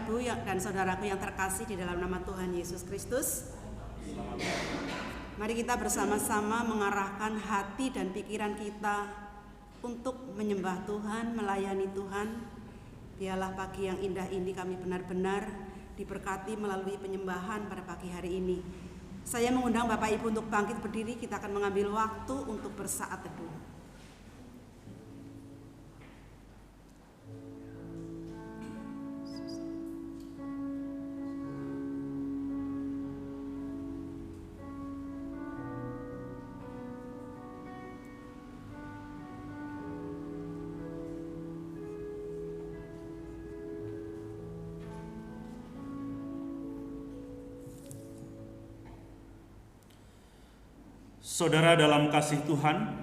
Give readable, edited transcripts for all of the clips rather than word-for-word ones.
Ibu dan saudaraku yang terkasih di dalam nama Tuhan Yesus Kristus. Mari kita bersama-sama mengarahkan hati dan pikiran kita untuk menyembah Tuhan, melayani Tuhan. Biarlah pagi yang indah ini kami benar-benar diberkati melalui penyembahan pada pagi hari ini. Saya mengundang Bapak Ibu untuk bangkit berdiri, kita akan mengambil waktu untuk bersaat teduh. Saudara dalam kasih Tuhan,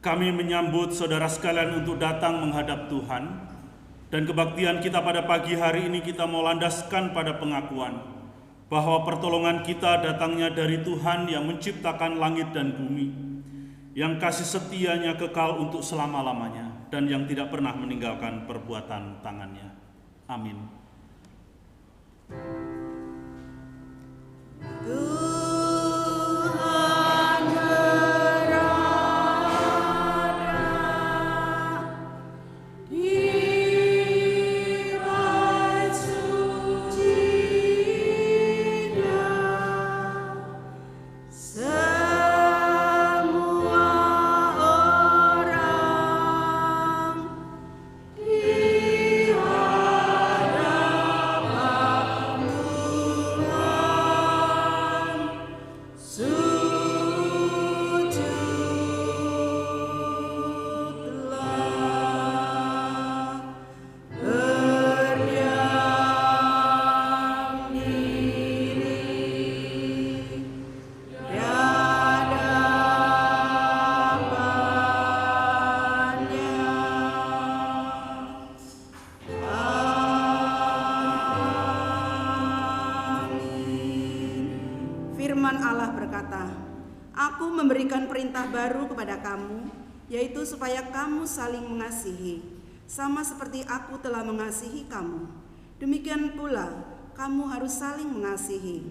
kami menyambut saudara sekalian untuk datang menghadap Tuhan, dan kebaktian kita pada pagi hari ini kita mau landaskan pada pengakuan bahwa pertolongan kita datangnya dari Tuhan yang menciptakan langit dan bumi, yang kasih setianya kekal untuk selama-lamanya, dan yang tidak pernah meninggalkan perbuatan tangannya. Amin. Firman Allah berkata, "Aku memberikan perintah baru kepada kamu, yaitu supaya kamu saling mengasihi, sama seperti aku telah mengasihi kamu. Demikian pula, kamu harus saling mengasihi.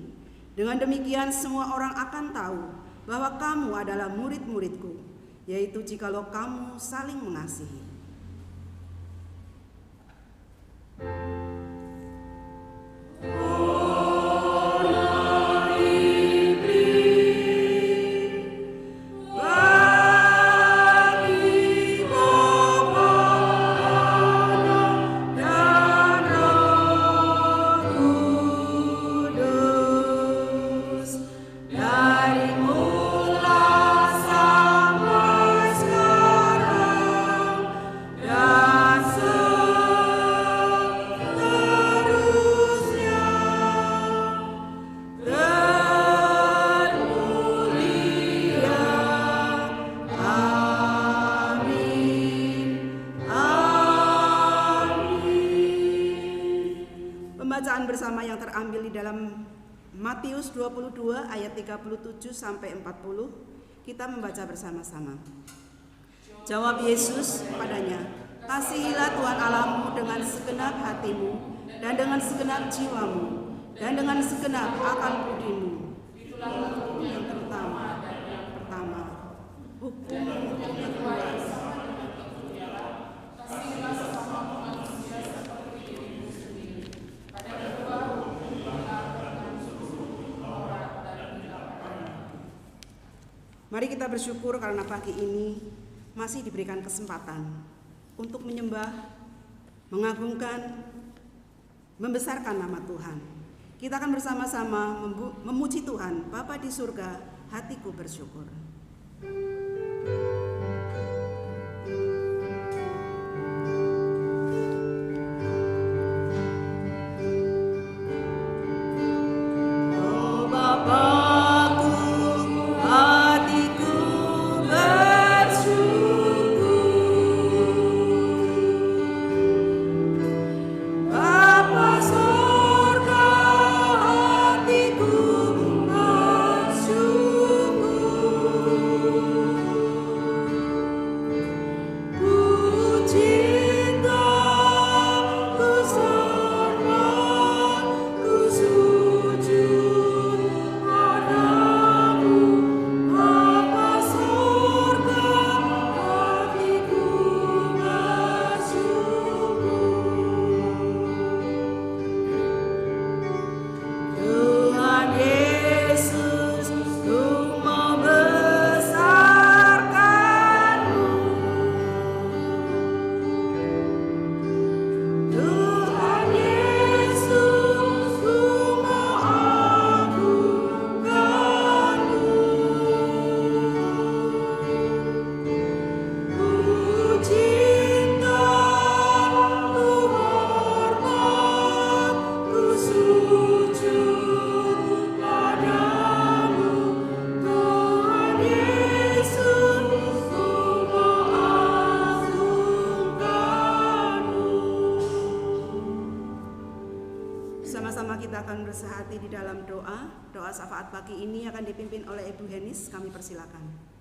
Dengan demikian semua orang akan tahu bahwa kamu adalah murid-muridku, yaitu jikalau kamu saling mengasihi." Pembacaan bersama yang terambil di dalam Matius 22 ayat 37 sampai 40, kita membaca bersama-sama. Jawab Yesus padanya, "Kasihilah Tuhan Allahmu dengan segenap hatimu dan dengan segenap jiwamu dan dengan segenap akal budimu." Itulah hukum yang pertama. Hukum yang kedua. Mari kita bersyukur karena pagi ini masih diberikan kesempatan untuk menyembah, mengagungkan, membesarkan nama Tuhan. Kita akan bersama-sama memuji Tuhan. Bapa di surga, hatiku bersyukur. Hatiku bersyukur. Bersama-sama kita akan bersehati di dalam doa. Doa syafaat pagi ini akan dipimpin oleh Ibu Henis. Kami persilakan.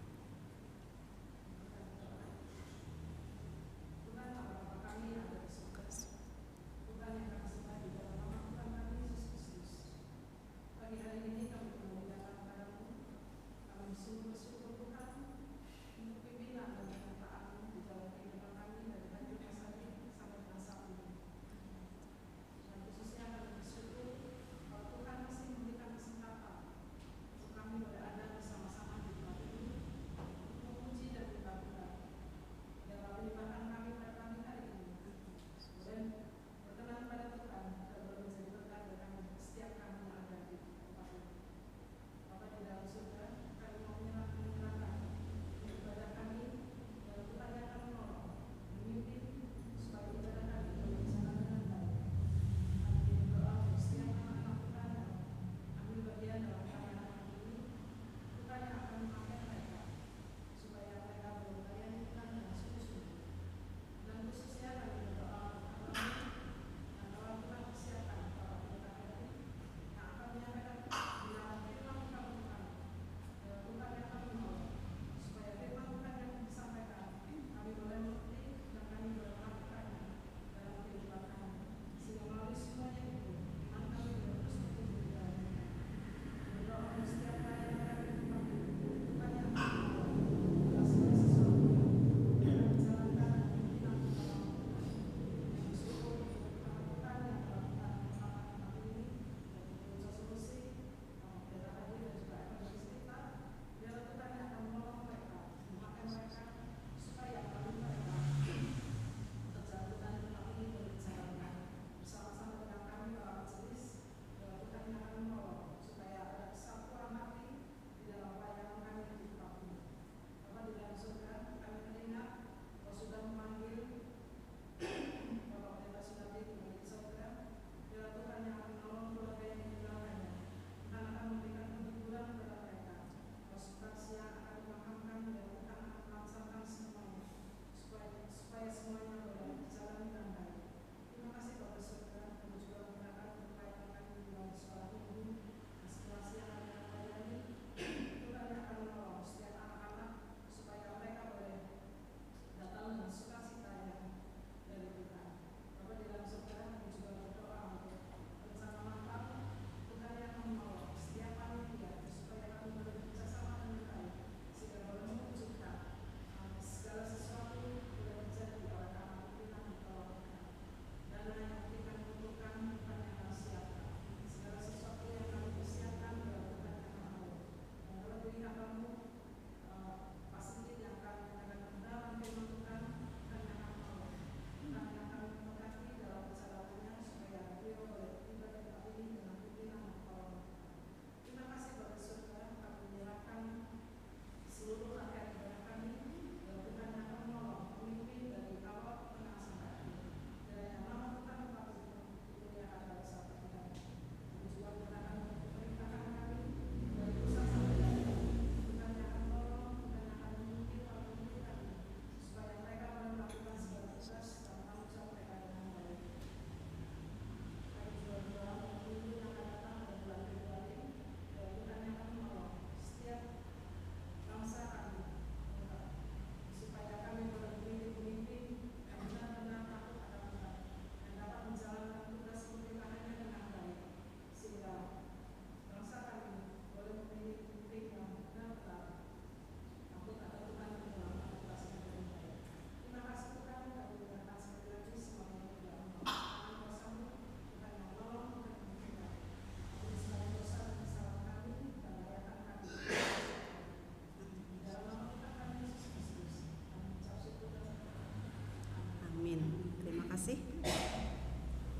kasih.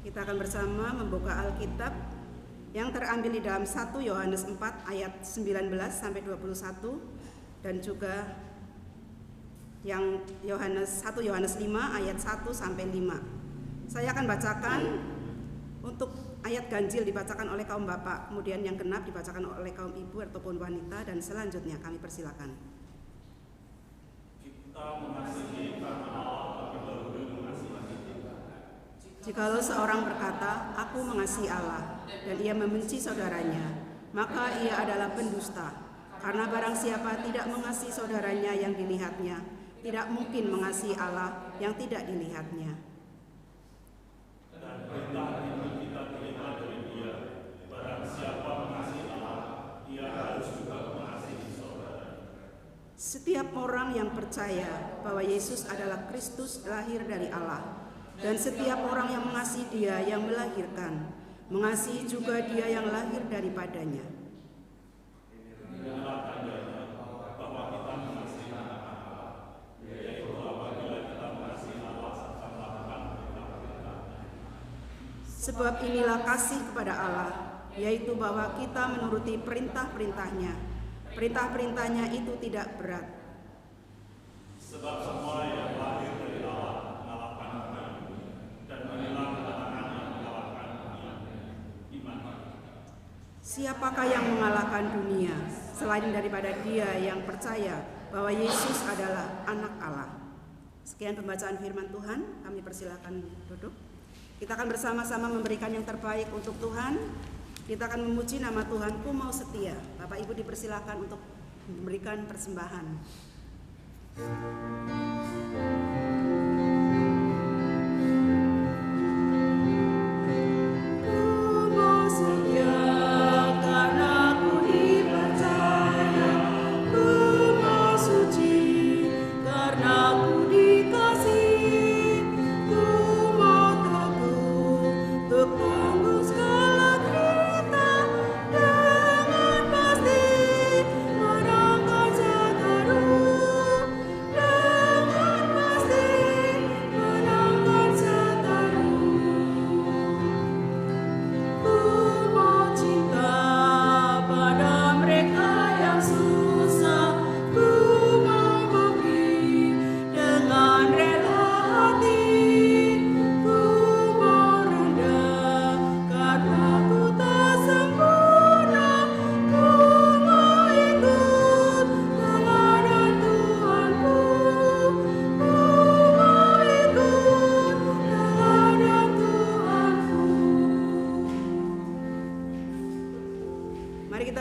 Kita akan bersama membuka Alkitab yang terambil di dalam 1 Yohanes 4 ayat 19 sampai 21 dan juga yang 1 Yohanes 5 ayat 1 sampai 5. Saya akan bacakan untuk ayat ganjil dibacakan oleh kaum bapak, kemudian yang genap dibacakan oleh kaum ibu ataupun wanita, dan selanjutnya kami persilakan. Kita mengasihi karena Allah lebih dahulu mengasihi kita. Jikalau seorang berkata, aku mengasihi mengasihi Allah dan ia membenci saudaranya, maka ia adalah pendusta. Karena barang siapa tidak mengasihi saudaranya yang dilihatnya, tidak mungkin mengasihi Allah yang tidak dilihatnya. Dan perintah ini kita terima dari Dia, barang siapa mengasihi Allah, ia harus juga mengasihi saudara. Setiap orang yang percaya bahwa Yesus adalah Kristus lahir dari Allah, dan setiap orang yang mengasihi Dia yang melahirkan, mengasihi juga Dia yang lahir daripadanya. Inilah tandanya bahwa kita mengasihi Allah, yaitu apabila kita mengasihi Allah serta melakukan perintah-perintah-Nya. Sebab inilah kasih kepada Allah, yaitu bahwa kita menuruti perintah-perintah-Nya. Perintah-perintah-Nya itu tidak berat. Sebab semua yang lahir dari Allah mengalahkan dunia, dan inilah kemenangan yang mengalahkan dunia, iman. Siapakah yang mengalahkan dunia selain daripada dia yang percaya bahwa Yesus adalah anak Allah? Sekian pembacaan firman Tuhan, kami persilakan duduk. Kita akan bersama-sama memberikan yang terbaik untuk Tuhan. Kita akan memuji nama Tuhanku mau setia. Bapak Ibu dipersilakan untuk memberikan persembahan.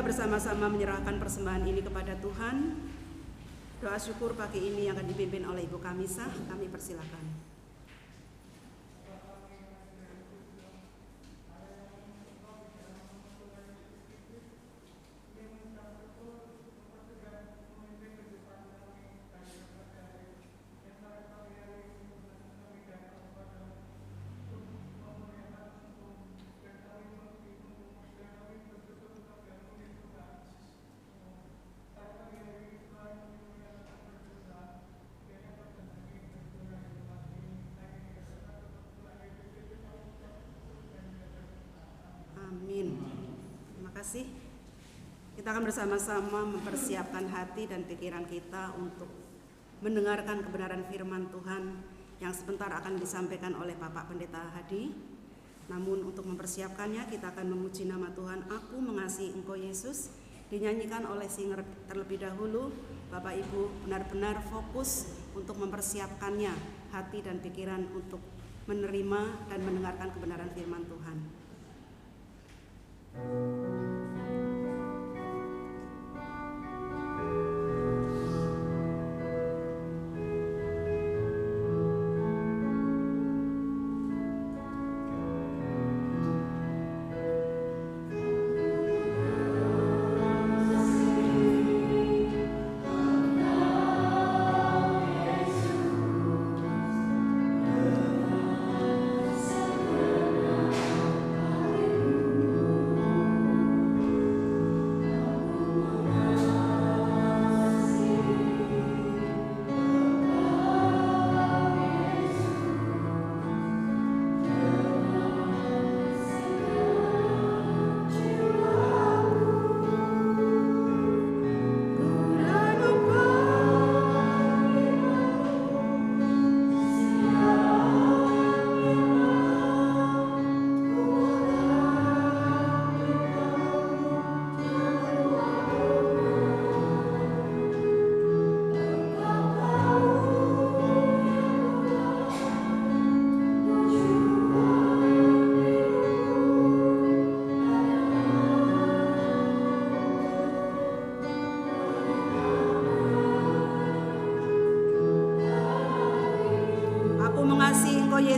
Bersama-sama menyerahkan persembahan ini kepada Tuhan. Doa syukur pagi ini yang akan dipimpin oleh Ibu Kamisah, kami persilakan. Amin. Terima kasih. Kita akan bersama-sama mempersiapkan hati dan pikiran kita untuk mendengarkan kebenaran firman Tuhan yang sebentar akan disampaikan oleh Bapak Pendeta Hadi. Namun untuk mempersiapkannya kita akan memuji nama Tuhan. Aku mengasihi Engkau Yesus, dinyanyikan oleh singer terlebih dahulu. Bapak Ibu benar-benar fokus untuk mempersiapkannya, hati dan pikiran untuk menerima dan mendengarkan kebenaran firman Tuhan.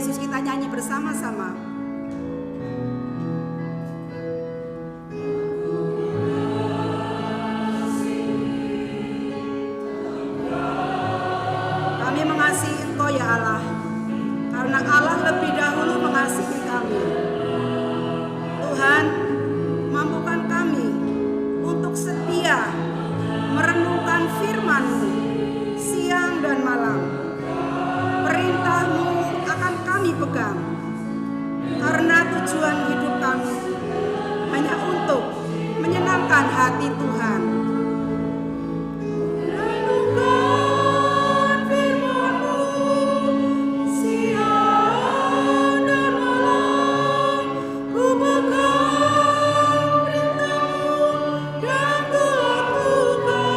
Yesus, kita nyanyi bersama-sama. Kami mengasihi Engkau ya Allah, karena Allah lebih dahulu mengasihi kami. Tuhan, mampukan kami untuk setia merenungkan firman-Mu siang dan malam. Perintah-Mu akan kami pegang, karena tujuan hidup kami hanya untuk menyenangkan hati Tuhan. Renungkan firman-Mu siang dan malam, ku pegang perintah-Mu dan ku lakukan.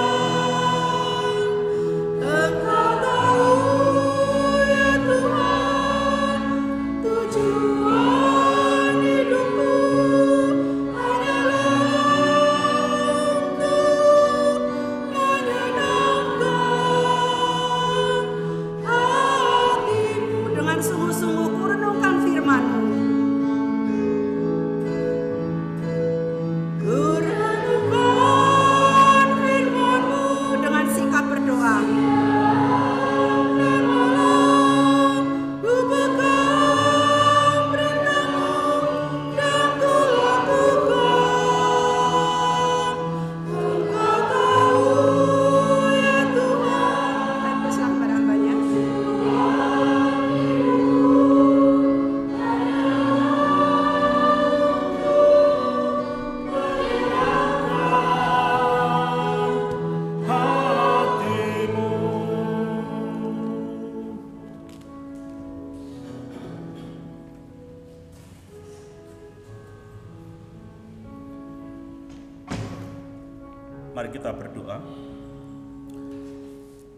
Engkau tahu ya Tuhan, tujuan hidupku hanyalah untuk menyenangkan hati-Mu. Dengan sungguh-sungguh ku renungkan firman-Mu. Ku renungkan firman-Mu dengan sikap berdoa. Dan malam ku pegang perintah-Mu dan ku lakukan. Engkau tahu ya Tuhan. Baik, bersama pada hambanya. hatimu. Mari kita berdoa.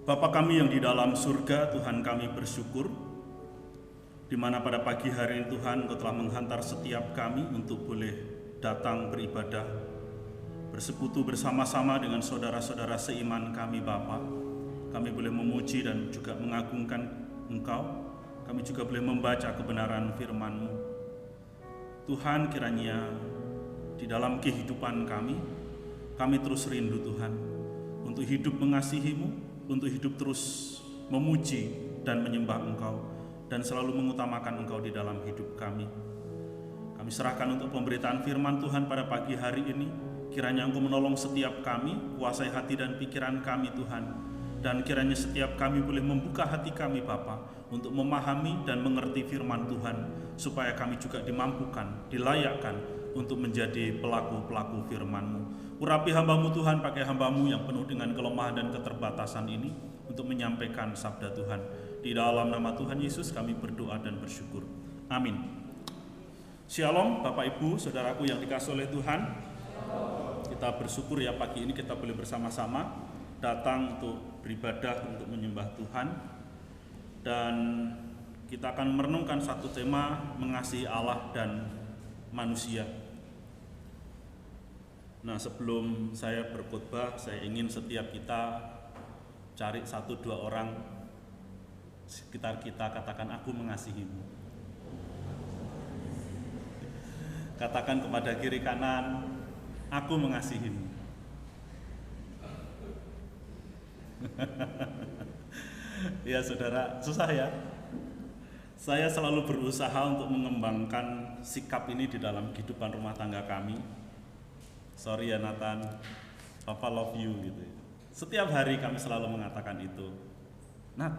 Bapa kami yang di dalam surga, Tuhan kami bersyukur di mana pada pagi hari ini Tuhan Engkau telah menghantar setiap kami untuk boleh datang beribadah, bersekutu bersama-sama dengan saudara-saudara seiman kami Bapa. Kami boleh memuji dan juga mengagungkan Engkau. Kami juga boleh membaca kebenaran firman-Mu. Tuhan, kiranya di dalam kehidupan kami terus rindu Tuhan untuk hidup mengasihi-Mu, untuk hidup terus memuji dan menyembah Engkau, dan selalu mengutamakan Engkau di dalam hidup kami. Kami serahkan untuk pemberitaan firman Tuhan pada pagi hari ini. Kiranya Engkau menolong setiap kami, kuasai hati dan pikiran kami Tuhan. Dan kiranya setiap kami boleh membuka hati kami Bapa untuk memahami dan mengerti firman Tuhan, supaya kami juga dimampukan, dilayakkan untuk menjadi pelaku-pelaku firman-Mu. Urapi hamba-Mu Tuhan, pakai hamba-Mu yang penuh dengan kelemahan dan keterbatasan ini untuk menyampaikan sabda Tuhan. Di dalam nama Tuhan Yesus kami berdoa dan bersyukur. Amin. Shalom Bapak Ibu, Saudaraku yang dikasihi oleh Tuhan. Kita bersyukur ya pagi ini kita boleh bersama-sama datang untuk beribadah, untuk menyembah Tuhan. Dan kita akan merenungkan satu tema, mengasihi Allah dan manusia. Nah, sebelum saya berkhotbah, saya ingin setiap kita cari 1-2 orang sekitar kita, katakan aku mengasihimu. Katakan kepada kiri kanan, aku mengasihimu. Ya saudara, susah ya. Saya selalu berusaha untuk mengembangkan sikap ini di dalam kehidupan rumah tangga kami. Sorry ya Nathan, Papa love you gitu. Setiap hari kami selalu mengatakan itu. Nat,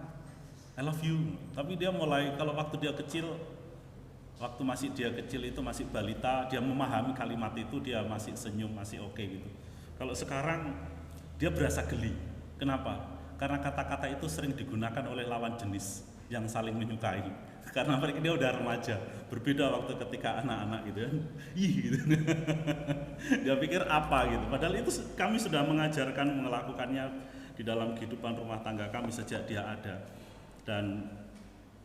I love you. Tapi dia mulai, kalau waktu dia kecil, waktu masih dia kecil itu masih balita, dia memahami kalimat itu, dia masih senyum, masih oke gitu. Kalau sekarang dia berasa geli. Kenapa? Karena kata-kata itu sering digunakan oleh lawan jenis yang saling menyukai. Karena mereka dia udah remaja, berbeda waktu ketika anak-anak gitu kan. Ih gitu. Dia pikir apa gitu. Padahal itu kami sudah mengajarkan, melakukannya di dalam kehidupan rumah tangga kami sejak dia ada. Dan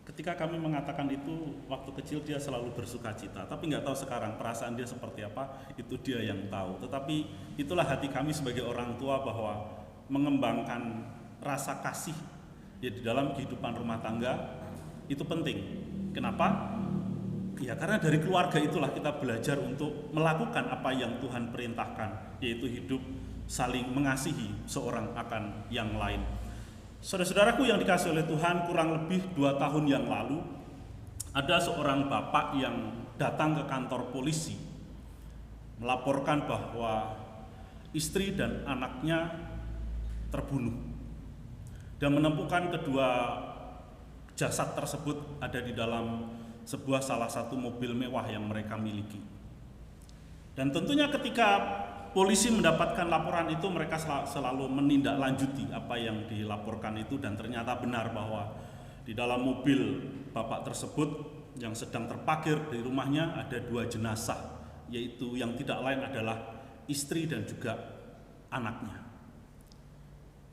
ketika kami mengatakan itu, waktu kecil dia selalu bersuka cita. Tapi nggak tahu sekarang perasaan dia seperti apa, itu dia yang tahu. Tetapi itulah hati kami sebagai orang tua, bahwa mengembangkan rasa kasih ya di dalam kehidupan rumah tangga itu penting. Kenapa? Ya karena dari keluarga itulah kita belajar untuk melakukan apa yang Tuhan perintahkan, yaitu hidup saling mengasihi seorang akan yang lain. Saudara-saudaraku yang dikasihi oleh Tuhan, kurang lebih 2 tahun yang lalu ada seorang bapak yang datang ke kantor polisi melaporkan bahwa istri dan anaknya terbunuh, dan menemukan kedua jasad tersebut ada di dalam sebuah salah satu mobil mewah yang mereka miliki. Dan tentunya ketika polisi mendapatkan laporan itu, mereka selalu menindaklanjuti apa yang dilaporkan itu, dan ternyata benar bahwa di dalam mobil bapak tersebut yang sedang terparkir di rumahnya ada 2 jenazah, yaitu yang tidak lain adalah istri dan juga anaknya.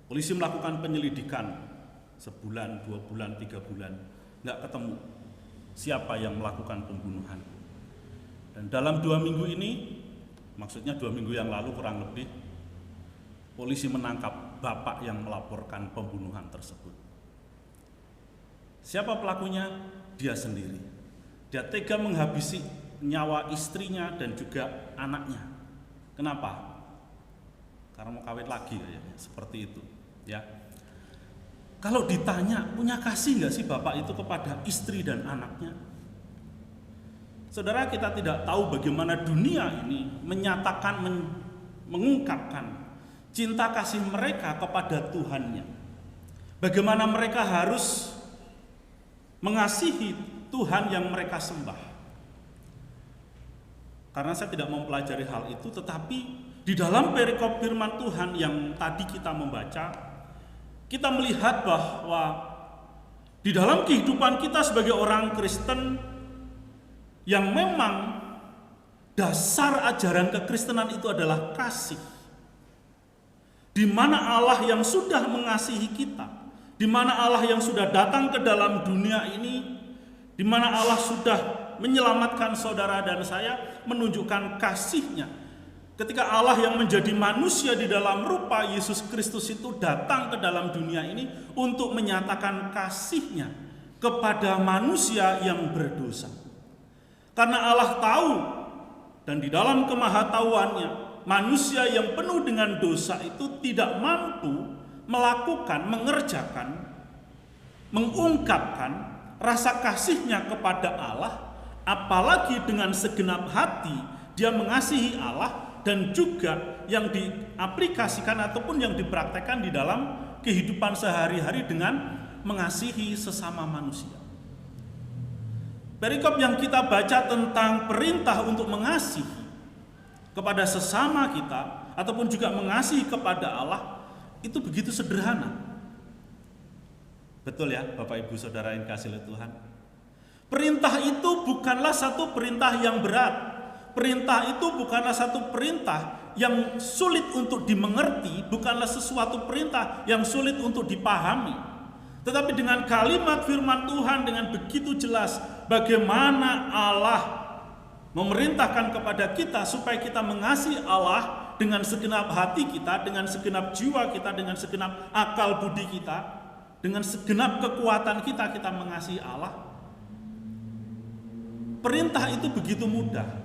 Polisi melakukan penyelidikan sebulan, 2 bulan, 3 bulan, nggak ketemu siapa yang melakukan pembunuhan. Dan dalam 2 minggu ini, maksudnya 2 minggu yang lalu kurang lebih, polisi menangkap bapak yang melaporkan pembunuhan tersebut. Siapa pelakunya? Dia sendiri. Dia tega menghabisi nyawa istrinya dan juga anaknya. Kenapa? Karena mau kawin lagi kayaknya, seperti itu, ya. Kalau ditanya, punya kasih nggak sih bapak itu kepada istri dan anaknya? Saudara, kita tidak tahu bagaimana dunia ini menyatakan, mengungkapkan cinta kasih mereka kepada Tuhannya. Bagaimana mereka harus mengasihi Tuhan yang mereka sembah. Karena saya tidak mempelajari hal itu, tetapi di dalam perikop firman Tuhan yang tadi kita membaca, kita melihat bahwa di dalam kehidupan kita sebagai orang Kristen, yang memang dasar ajaran kekristenan itu adalah kasih, di mana Allah yang sudah mengasihi kita, di mana Allah yang sudah datang ke dalam dunia ini, di mana Allah sudah menyelamatkan saudara dan saya, menunjukkan kasih-Nya. Ketika Allah yang menjadi manusia di dalam rupa Yesus Kristus itu datang ke dalam dunia ini untuk menyatakan kasih-Nya kepada manusia yang berdosa. Karena Allah tahu, dan di dalam kemahatauannya, manusia yang penuh dengan dosa itu tidak mampu melakukan, mengerjakan, mengungkapkan rasa kasih-Nya kepada Allah, apalagi dengan segenap hati dia mengasihi Allah, dan juga yang diaplikasikan ataupun yang dipraktekkan di dalam kehidupan sehari-hari dengan mengasihi sesama manusia. Perikop yang kita baca tentang perintah untuk mengasihi kepada sesama kita ataupun juga mengasihi kepada Allah itu begitu sederhana. Betul ya Bapak Ibu Saudara yang dikasihi oleh Tuhan? Perintah itu bukanlah satu perintah yang berat. Perintah itu bukanlah satu perintah yang sulit untuk dimengerti, bukanlah sesuatu perintah yang sulit untuk dipahami. Tetapi dengan kalimat firman Tuhan dengan begitu jelas bagaimana Allah memerintahkan kepada kita supaya kita mengasihi Allah dengan segenap hati kita, dengan segenap jiwa kita, dengan segenap akal budi kita, dengan segenap kekuatan kita, kita mengasihi Allah. Perintah itu begitu mudah,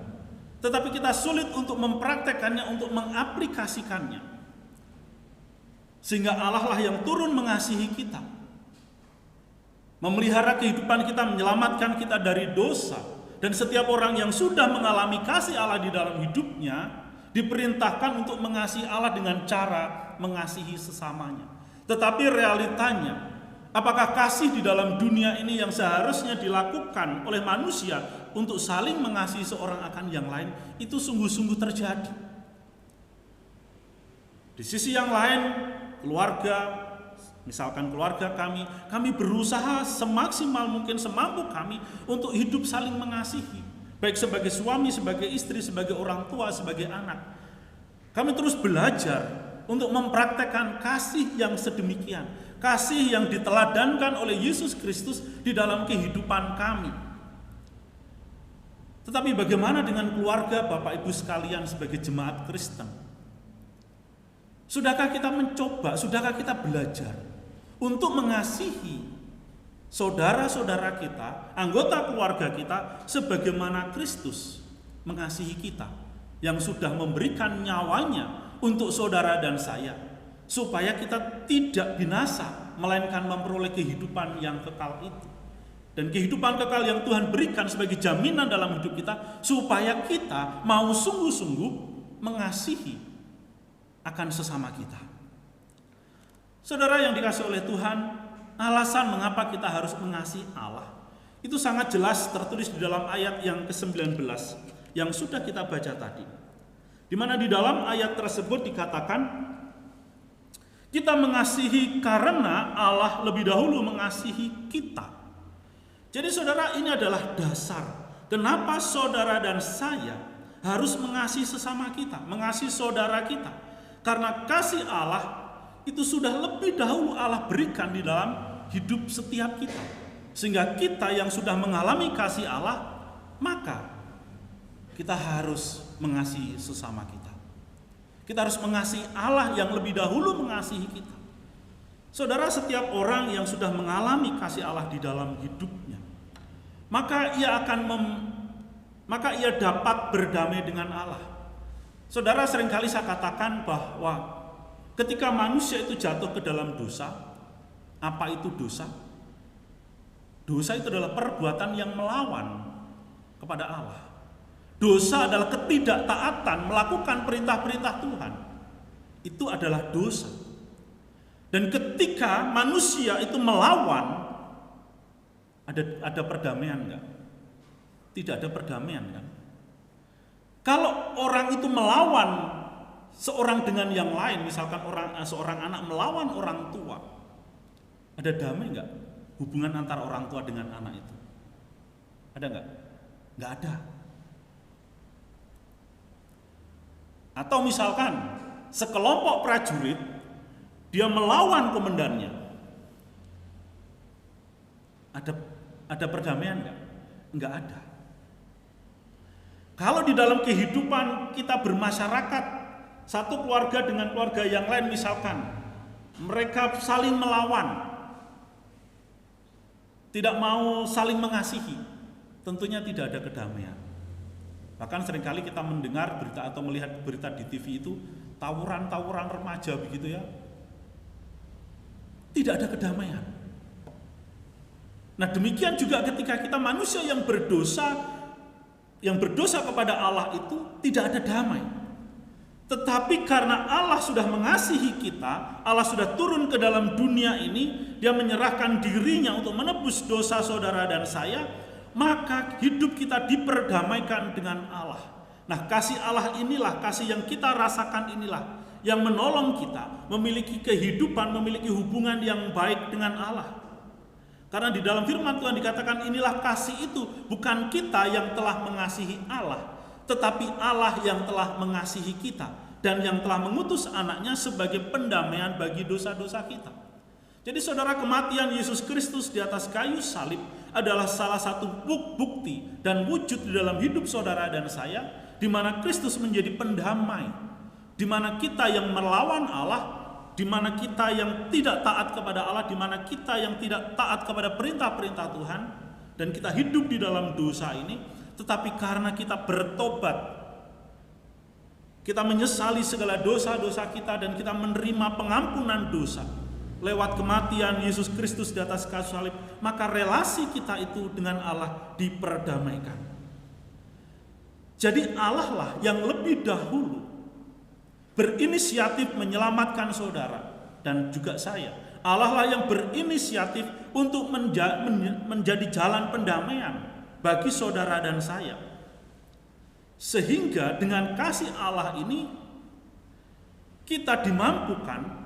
tetapi kita sulit untuk mempraktekannya, untuk mengaplikasikannya. Sehingga Allah lah yang turun mengasihi kita, memelihara kehidupan kita, menyelamatkan kita dari dosa. Dan setiap orang yang sudah mengalami kasih Allah di dalam hidupnya diperintahkan untuk mengasihi Allah dengan cara mengasihi sesamanya. Tetapi realitanya, apakah kasih di dalam dunia ini yang seharusnya dilakukan oleh manusia untuk saling mengasihi seorang akan yang lain itu sungguh-sungguh terjadi? Di sisi yang lain, keluarga, misalkan keluarga kami berusaha semaksimal mungkin, semampu kami untuk hidup saling mengasihi, baik sebagai suami, sebagai istri, sebagai orang tua, sebagai anak. Kami terus belajar untuk mempraktekkan kasih yang sedemikian, kasih yang diteladankan oleh Yesus Kristus di dalam kehidupan kami. Tetapi bagaimana dengan keluarga Bapak Ibu sekalian sebagai jemaat Kristen? Sudahkah kita mencoba, sudahkah kita belajar untuk mengasihi saudara-saudara kita, anggota keluarga kita, sebagaimana Kristus mengasihi kita, yang sudah memberikan nyawanya untuk saudara dan saya, supaya kita tidak binasa, melainkan memperoleh kehidupan yang kekal itu. Dan kehidupan kekal yang Tuhan berikan sebagai jaminan dalam hidup kita, supaya kita mau sungguh-sungguh mengasihi akan sesama kita. Saudara yang dikasihi oleh Tuhan, alasan mengapa kita harus mengasihi Allah itu sangat jelas tertulis di dalam ayat yang ke-19 yang sudah kita baca tadi. Di mana di dalam ayat tersebut dikatakan, kita mengasihi karena Allah lebih dahulu mengasihi kita. Jadi saudara, ini adalah dasar kenapa saudara dan saya harus mengasihi sesama kita, mengasihi saudara kita. Karena kasih Allah itu sudah lebih dahulu Allah berikan di dalam hidup setiap kita. Sehingga kita yang sudah mengalami kasih Allah, maka kita harus mengasihi sesama kita. Kita harus mengasihi Allah yang lebih dahulu mengasihi kita. Saudara, setiap orang yang sudah mengalami kasih Allah di dalam hidupnya, maka ia dapat berdamai dengan Allah. Saudara, seringkali saya katakan bahwa ketika manusia itu jatuh ke dalam dosa, apa itu dosa? Dosa itu adalah perbuatan yang melawan kepada Allah. Dosa adalah ketidaktaatan melakukan perintah-perintah Tuhan. Itu adalah dosa. Dan ketika manusia itu melawan, ada perdamaian enggak? Tidak ada perdamaian kan? Kalau orang itu melawan seorang dengan yang lain, misalkan seorang anak melawan orang tua, ada damai enggak hubungan antara orang tua dengan anak itu? Ada enggak? Enggak ada. Atau misalkan sekelompok prajurit dia melawan komandannya, ada perdamaian enggak? Enggak ada. Kalau di dalam kehidupan kita bermasyarakat, satu keluarga dengan keluarga yang lain misalkan, mereka saling melawan, tidak mau saling mengasihi, tentunya tidak ada kedamaian. Bahkan seringkali kita mendengar berita atau melihat berita di TV itu, tawuran remaja begitu ya. Tidak ada kedamaian. Nah, demikian juga ketika kita manusia yang berdosa kepada Allah itu tidak ada damai. Tetapi karena Allah sudah mengasihi kita, Allah sudah turun ke dalam dunia ini, Dia menyerahkan dirinya untuk menebus dosa saudara dan saya, maka hidup kita diperdamaikan dengan Allah. Nah, kasih Allah inilah, kasih yang kita rasakan inilah yang menolong kita memiliki kehidupan, memiliki hubungan yang baik dengan Allah. Karena di dalam firman Tuhan dikatakan inilah kasih itu, bukan kita yang telah mengasihi Allah, tetapi Allah yang telah mengasihi kita dan yang telah mengutus anaknya sebagai pendamaian bagi dosa-dosa kita. Jadi saudara, kematian Yesus Kristus di atas kayu salib adalah salah satu bukti dan wujud di dalam hidup saudara dan saya, di mana Kristus menjadi pendamai, di mana kita yang melawan Allah, di mana kita yang tidak taat kepada Allah, di mana kita yang tidak taat kepada perintah-perintah Tuhan, dan kita hidup di dalam dosa ini, tetapi karena kita bertobat, kita menyesali segala dosa-dosa kita dan kita menerima pengampunan dosa lewat kematian Yesus Kristus di atas kayu salib, maka relasi kita itu dengan Allah diperdamaikan. Jadi Allah lah yang lebih dahulu berinisiatif menyelamatkan saudara dan juga saya. Allah lah yang berinisiatif untuk menjadi jalan pendamaian bagi saudara dan saya. Sehingga dengan kasih Allah ini kita dimampukan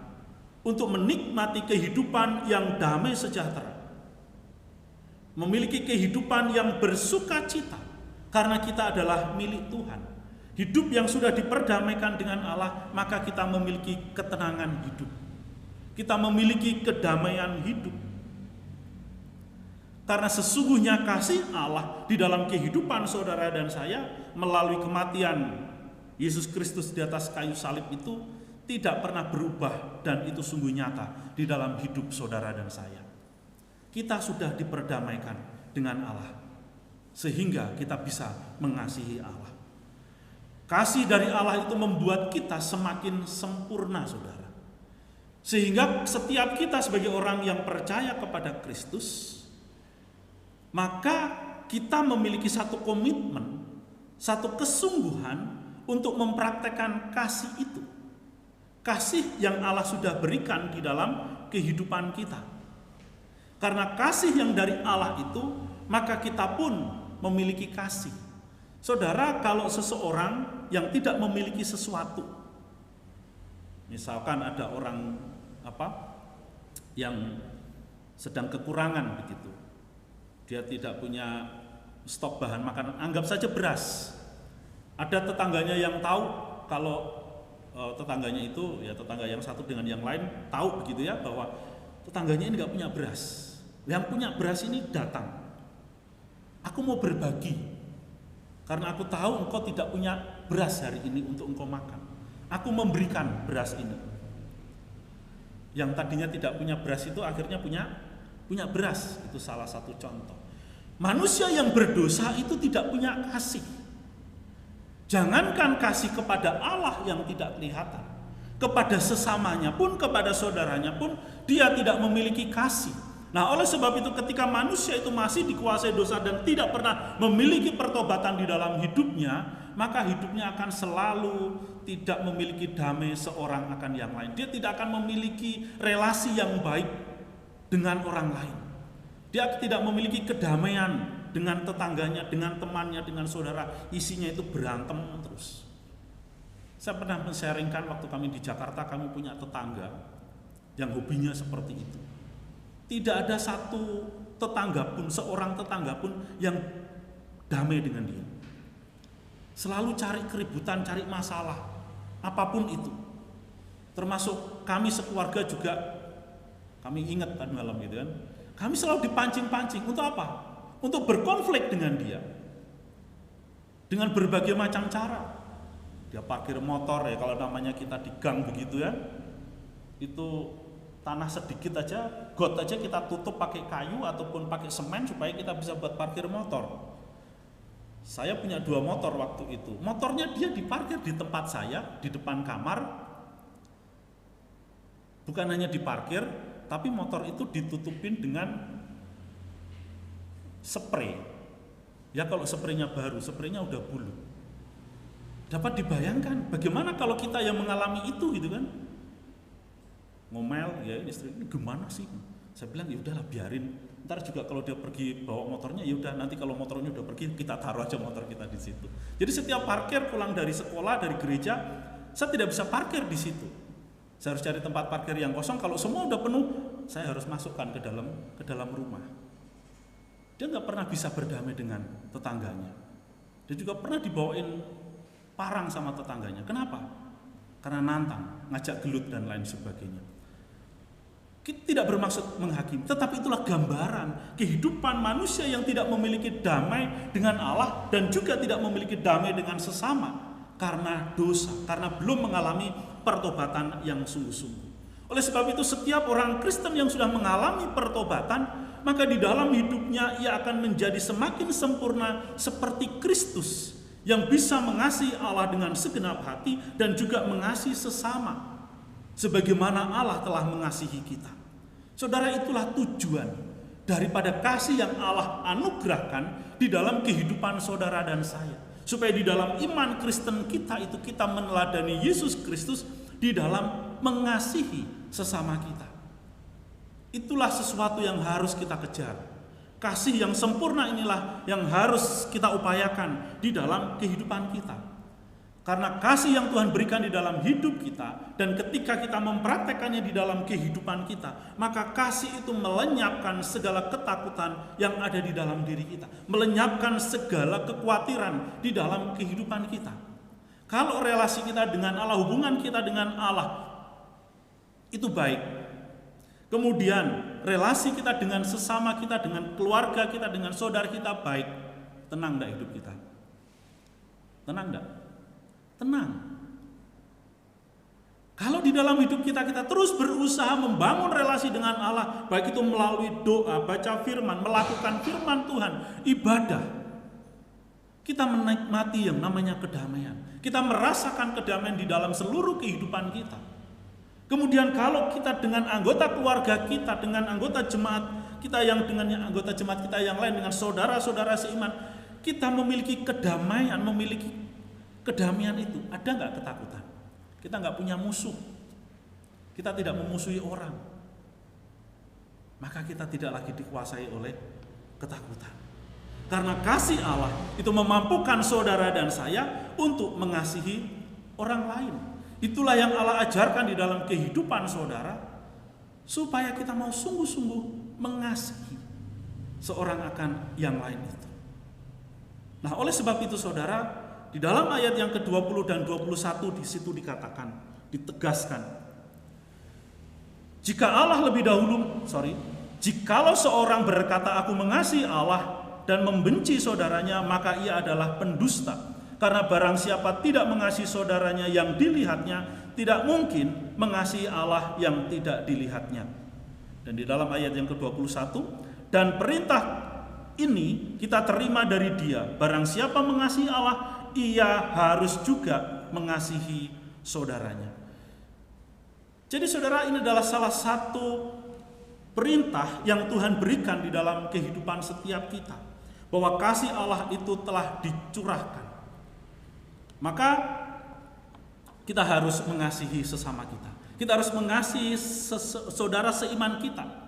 untuk menikmati kehidupan yang damai sejahtera. Memiliki kehidupan yang bersukacita karena kita adalah milik Tuhan. Hidup yang sudah diperdamaikan dengan Allah, maka kita memiliki ketenangan hidup. Kita memiliki kedamaian hidup. Karena sesungguhnya kasih Allah di dalam kehidupan saudara dan saya melalui kematian Yesus Kristus di atas kayu salib itu tidak pernah berubah dan itu sungguh nyata di dalam hidup saudara dan saya. kita sudah diperdamaikan dengan Allah, sehingga kita bisa mengasihi Allah. Kasih dari Allah itu membuat kita semakin sempurna, saudara. Sehingga setiap kita sebagai orang yang percaya kepada Kristus, maka kita memiliki satu komitmen, satu kesungguhan untuk mempraktekkan kasih itu. Kasih yang Allah sudah berikan di dalam kehidupan kita. Karena kasih yang dari Allah itu, maka kita pun memiliki kasih. Saudara, kalau seseorang yang tidak memiliki sesuatu, misalkan ada orang yang sedang kekurangan begitu, dia tidak punya stok bahan makanan, anggap saja beras. Ada tetangganya yang tahu kalau tetangganya itu, ya tetangga yang satu dengan yang lain tahu begitu ya, bahwa tetangganya ini nggak punya beras. Yang punya beras ini datang, aku mau berbagi, karena aku tahu engkau tidak punya beras hari ini untuk engkau makan. Aku memberikan beras ini. Yang tadinya tidak punya beras itu akhirnya punya beras. Itu salah satu contoh. Manusia yang berdosa itu tidak punya kasih. Jangankan kasih kepada Allah yang tidak kelihatan, kepada sesamanya pun, kepada saudaranya pun, dia tidak memiliki kasih. Nah, oleh sebab itu ketika manusia itu masih dikuasai dosa dan tidak pernah memiliki pertobatan di dalam hidupnya, maka hidupnya akan selalu tidak memiliki damai seorang akan yang lain. Dia tidak akan memiliki relasi yang baik dengan orang lain. Dia tidak memiliki kedamaian dengan tetangganya, dengan temannya, dengan saudara. Isinya itu berantem terus. Saya pernah men-sharingkan waktu kami di Jakarta, kami punya tetangga yang hobinya seperti itu. Tidak ada satu tetangga pun, seorang tetangga pun yang damai dengan dia. Selalu cari keributan, cari masalah, apapun itu. Termasuk kami sekeluarga juga, kami ingat tadi malam gitu kan, kami selalu dipancing-pancing. Untuk apa? Untuk berkonflik dengan dia. Dengan berbagai macam cara. Dia parkir motor ya, kalau namanya kita di gang begitu ya, itu tanah sedikit aja, got aja kita tutup pakai kayu ataupun pakai semen supaya kita bisa buat parkir motor. Saya punya 2 motor waktu itu. Motornya dia diparkir di tempat saya, di depan kamar. Bukan hanya diparkir, tapi motor itu ditutupin dengan spray. Ya kalau spraynya baru, spraynya udah bulu. Dapat dibayangkan bagaimana kalau kita yang mengalami itu gitu kan. Ngomel, ya istri ini gimana sih? Saya bilang ya udahlah biarin. Ntar juga kalau dia pergi bawa motornya, ya udah nanti kalau motornya udah pergi kita taruh aja motor kita di situ. Jadi setiap parkir pulang dari sekolah, dari gereja, saya tidak bisa parkir di situ. Saya harus cari tempat parkir yang kosong. Kalau semua udah penuh, saya harus masukkan ke dalam rumah. Dia nggak pernah bisa berdamai dengan tetangganya. Dia juga pernah dibawain parang sama tetangganya. Kenapa? Karena nantang, ngajak gelut dan lain sebagainya. Kita tidak bermaksud menghakimi, tetapi itulah gambaran kehidupan manusia yang tidak memiliki damai dengan Allah dan juga tidak memiliki damai dengan sesama karena dosa, karena belum mengalami pertobatan yang sungguh-sungguh. Oleh sebab itu setiap orang Kristen yang sudah mengalami pertobatan, maka di dalam hidupnya ia akan menjadi semakin sempurna seperti Kristus yang bisa mengasihi Allah dengan segenap hati dan juga mengasihi sesama sebagaimana Allah telah mengasihi kita. Saudara, itulah tujuan daripada kasih yang Allah anugerahkan di dalam kehidupan saudara dan saya. Supaya di dalam iman Kristen kita itu kita meneladani Yesus Kristus di dalam mengasihi sesama kita. Itulah sesuatu yang harus kita kejar. Kasih yang sempurna inilah yang harus kita upayakan di dalam kehidupan kita. Karena kasih yang Tuhan berikan di dalam hidup kita, dan ketika kita mempraktekannya di dalam kehidupan kita, maka kasih itu melenyapkan segala ketakutan yang ada di dalam diri kita, melenyapkan segala kekhawatiran di dalam kehidupan kita. Kalau relasi kita dengan Allah, hubungan kita dengan Allah itu baik, kemudian relasi kita dengan sesama kita, dengan keluarga kita, dengan saudara kita baik, tenang enggak hidup kita? Tenang enggak? Tenang. Kalau di dalam hidup kita terus berusaha membangun relasi dengan Allah, baik itu melalui doa, baca firman, melakukan firman Tuhan, ibadah, kita menikmati yang namanya kedamaian. Kita merasakan kedamaian di dalam seluruh kehidupan kita. Kemudian kalau kita dengan anggota keluarga kita, dengan anggota jemaat kita yang dengan anggota jemaat kita yang lain, dengan saudara-saudara seiman, kita memiliki kedamaian, itu, ada nggak ketakutan? Kita nggak punya musuh, kita tidak memusuhi orang, maka kita tidak lagi dikuasai oleh ketakutan. Karena kasih Allah itu memampukan saudara dan saya untuk mengasihi orang lain. Itulah yang Allah ajarkan di dalam kehidupan saudara, supaya kita mau sungguh-sungguh mengasihi seorang akan yang lain itu. Nah, oleh sebab itu saudara, di dalam ayat yang ke-20 dan 21 di situ dikatakan, ditegaskan, jikalau seorang berkata aku mengasihi Allah dan membenci saudaranya, maka ia adalah pendusta. Karena barang siapa tidak mengasihi saudaranya yang dilihatnya, tidak mungkin mengasihi Allah yang tidak dilihatnya. Dan di dalam ayat yang ke-21, dan perintah ini kita terima dari Dia, barang siapa mengasihi Allah, ia harus juga mengasihi saudaranya. Jadi saudara, ini adalah salah satu perintah yang Tuhan berikan di dalam kehidupan setiap kita, bahwa kasih Allah itu telah dicurahkan. Maka kita harus mengasihi sesama kita. Kita harus mengasihi saudara seiman kita.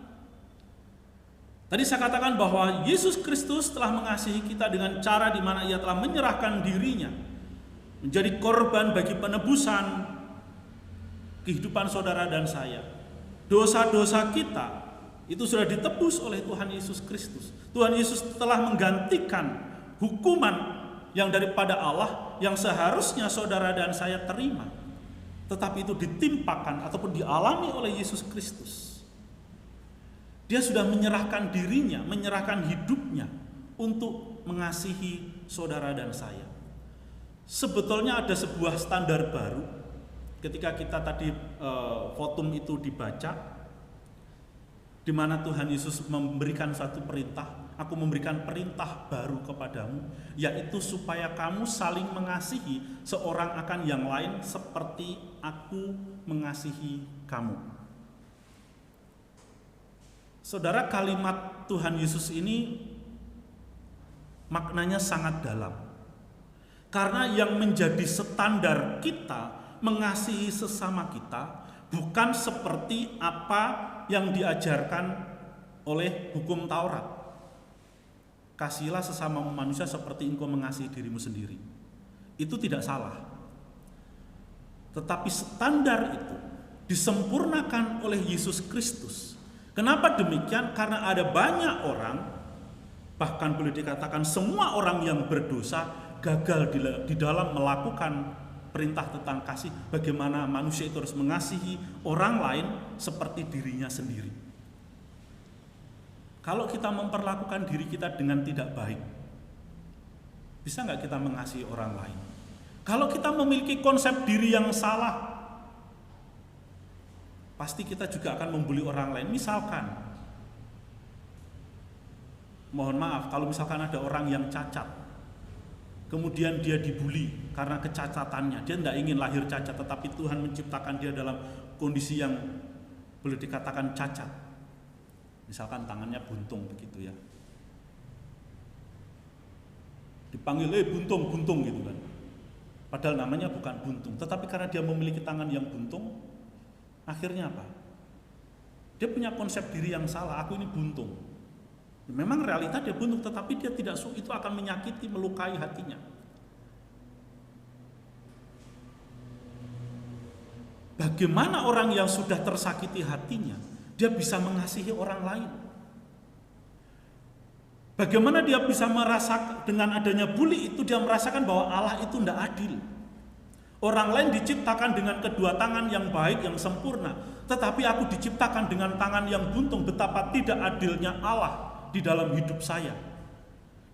Tadi saya katakan bahwa Yesus Kristus telah mengasihi kita dengan cara di mana Ia telah menyerahkan dirinya menjadi korban bagi penebusan kehidupan saudara dan saya. Dosa-dosa kita itu sudah ditebus oleh Tuhan Yesus Kristus. Tuhan Yesus telah menggantikan hukuman yang daripada Allah yang seharusnya saudara dan saya terima, tetapi itu ditimpakan ataupun dialami oleh Yesus Kristus. Dia sudah menyerahkan dirinya, menyerahkan hidupnya untuk mengasihi saudara dan saya. Sebetulnya ada sebuah standar baru ketika kita tadi votum itu dibaca, di mana Tuhan Yesus memberikan satu perintah, aku memberikan perintah baru kepadamu, yaitu supaya kamu saling mengasihi seorang akan yang lain seperti aku mengasihi kamu. Saudara, kalimat Tuhan Yesus ini maknanya sangat dalam. Karena yang menjadi standar kita mengasihi sesama kita bukan seperti apa yang diajarkan oleh hukum Taurat. Kasihilah sesama manusia seperti engkau mengasihi dirimu sendiri. Itu tidak salah. Tetapi standar itu disempurnakan oleh Yesus Kristus. Kenapa demikian? Karena ada banyak orang, bahkan boleh dikatakan semua orang yang berdosa gagal di dalam melakukan perintah tentang kasih, bagaimana manusia itu harus mengasihi orang lain seperti dirinya sendiri. Kalau kita memperlakukan diri kita dengan tidak baik, bisa nggak kita mengasihi orang lain? Kalau kita memiliki konsep diri yang salah, pasti kita juga akan membuli orang lain. Misalkan, mohon maaf, kalau misalkan ada orang yang cacat, kemudian dia dibuli karena kecacatannya, dia tidak ingin lahir cacat, tetapi Tuhan menciptakan dia dalam kondisi yang boleh dikatakan cacat. Misalkan tangannya buntung begitu ya, dipanggil buntung gitu kan, padahal namanya bukan buntung, tetapi karena dia memiliki tangan yang buntung, akhirnya apa? Dia punya konsep diri yang salah, aku ini buntung. Memang realita dia buntung, tetapi dia tidak, itu akan menyakiti, melukai hatinya. Bagaimana orang yang sudah tersakiti hatinya, dia bisa mengasihi orang lain? Bagaimana dia bisa merasakan, dengan adanya bully itu dia merasakan bahwa Allah itu tidak adil. Orang lain diciptakan dengan kedua tangan yang baik, yang sempurna, tetapi aku diciptakan dengan tangan yang buntung. Betapa tidak adilnya Allah di dalam hidup saya.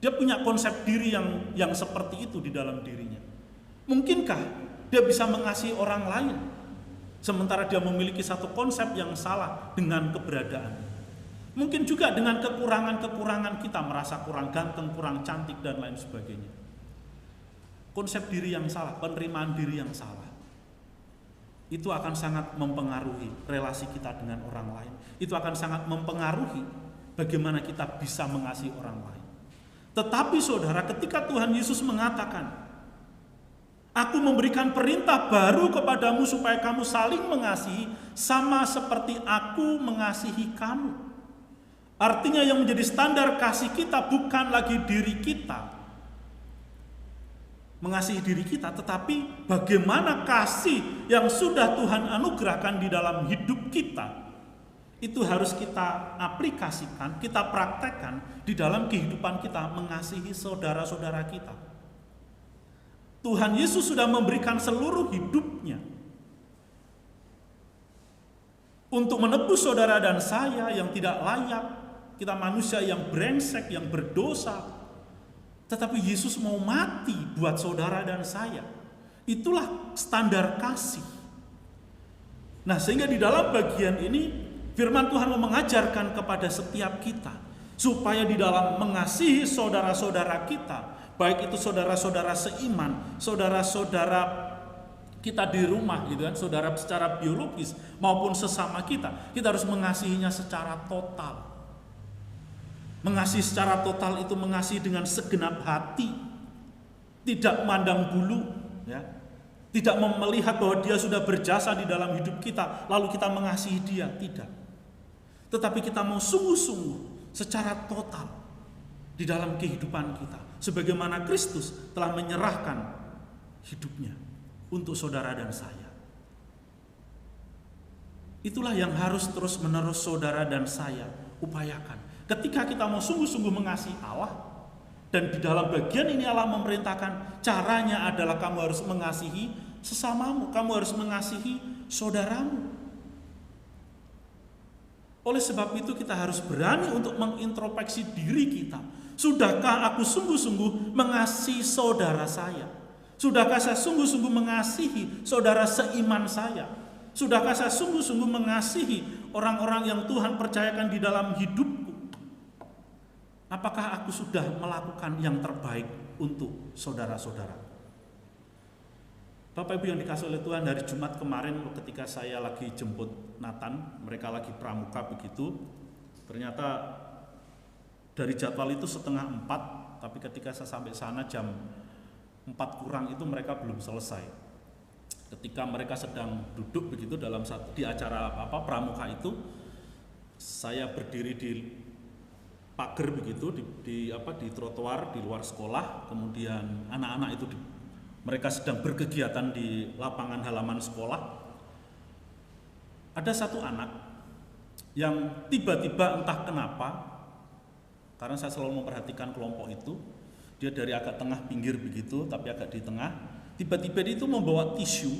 Dia punya konsep diri yang seperti itu di dalam dirinya. Mungkinkah dia bisa mengasihi orang lain? Sementara dia memiliki satu konsep yang salah dengan keberadaan. Mungkin juga dengan kekurangan-kekurangan kita, merasa kurang ganteng, kurang cantik, dan lain sebagainya. Konsep diri yang salah, penerimaan diri yang salah, itu akan sangat mempengaruhi relasi kita dengan orang lain. Itu akan sangat mempengaruhi bagaimana kita bisa mengasihi orang lain. Tetapi saudara, ketika Tuhan Yesus mengatakan, "Aku memberikan perintah baru kepadamu supaya kamu saling mengasihi sama seperti aku mengasihi kamu." Artinya yang menjadi standar kasih kita bukan lagi diri kita, mengasihi diri kita, tetapi bagaimana kasih yang sudah Tuhan anugerahkan di dalam hidup kita, itu harus kita aplikasikan, kita praktekkan di dalam kehidupan kita mengasihi saudara-saudara kita. Tuhan Yesus sudah memberikan seluruh hidupnya untuk menebus saudara dan saya yang tidak layak, kita manusia yang brengsek, yang berdosa. Tetapi Yesus mau mati buat saudara dan saya. Itulah standar kasih. Nah, sehingga di dalam bagian ini firman Tuhan mau mengajarkan kepada setiap kita supaya di dalam mengasihi saudara-saudara kita, baik itu saudara-saudara seiman, saudara-saudara kita di rumah gitu kan, saudara secara biologis maupun sesama kita harus mengasihinya secara total. Mengasihi secara total itu mengasihi dengan segenap hati, tidak memandang bulu, ya, tidak melihat bahwa dia sudah berjasa di dalam hidup kita, lalu kita mengasihi dia, tidak. Tetapi kita mau sungguh-sungguh secara total di dalam kehidupan kita, sebagaimana Kristus telah menyerahkan hidupnya untuk saudara dan saya. Itulah yang harus terus-menerus saudara dan saya upayakan. Ketika kita mau sungguh-sungguh mengasihi Allah, dan di dalam bagian ini Allah memerintahkan caranya adalah kamu harus mengasihi sesamamu, kamu harus mengasihi saudaramu. Oleh sebab itu kita harus berani untuk mengintrospeksi diri kita. Sudahkah aku sungguh-sungguh mengasihi saudara saya? Sudahkah saya sungguh-sungguh mengasihi saudara seiman saya? Sudahkah saya sungguh-sungguh mengasihi orang-orang yang Tuhan percayakan di dalam hidupku? Apakah aku sudah melakukan yang terbaik untuk saudara-saudara? Bapak Ibu yang dikasihi oleh Tuhan, hari Jumat kemarin ketika saya lagi jemput Nathan, mereka lagi pramuka begitu, ternyata dari jadwal itu 3:30, tapi ketika saya sampai sana jam 4 kurang itu mereka belum selesai. Ketika mereka sedang duduk begitu di acara pramuka itu, saya berdiri di pagar begitu di trotoar di luar sekolah, kemudian anak-anak itu mereka sedang berkegiatan di lapangan halaman sekolah. Ada satu anak yang tiba-tiba entah kenapa, karena saya selalu memperhatikan kelompok itu, dia dari agak tengah pinggir begitu, tapi agak di tengah, tiba-tiba dia itu membawa tisu.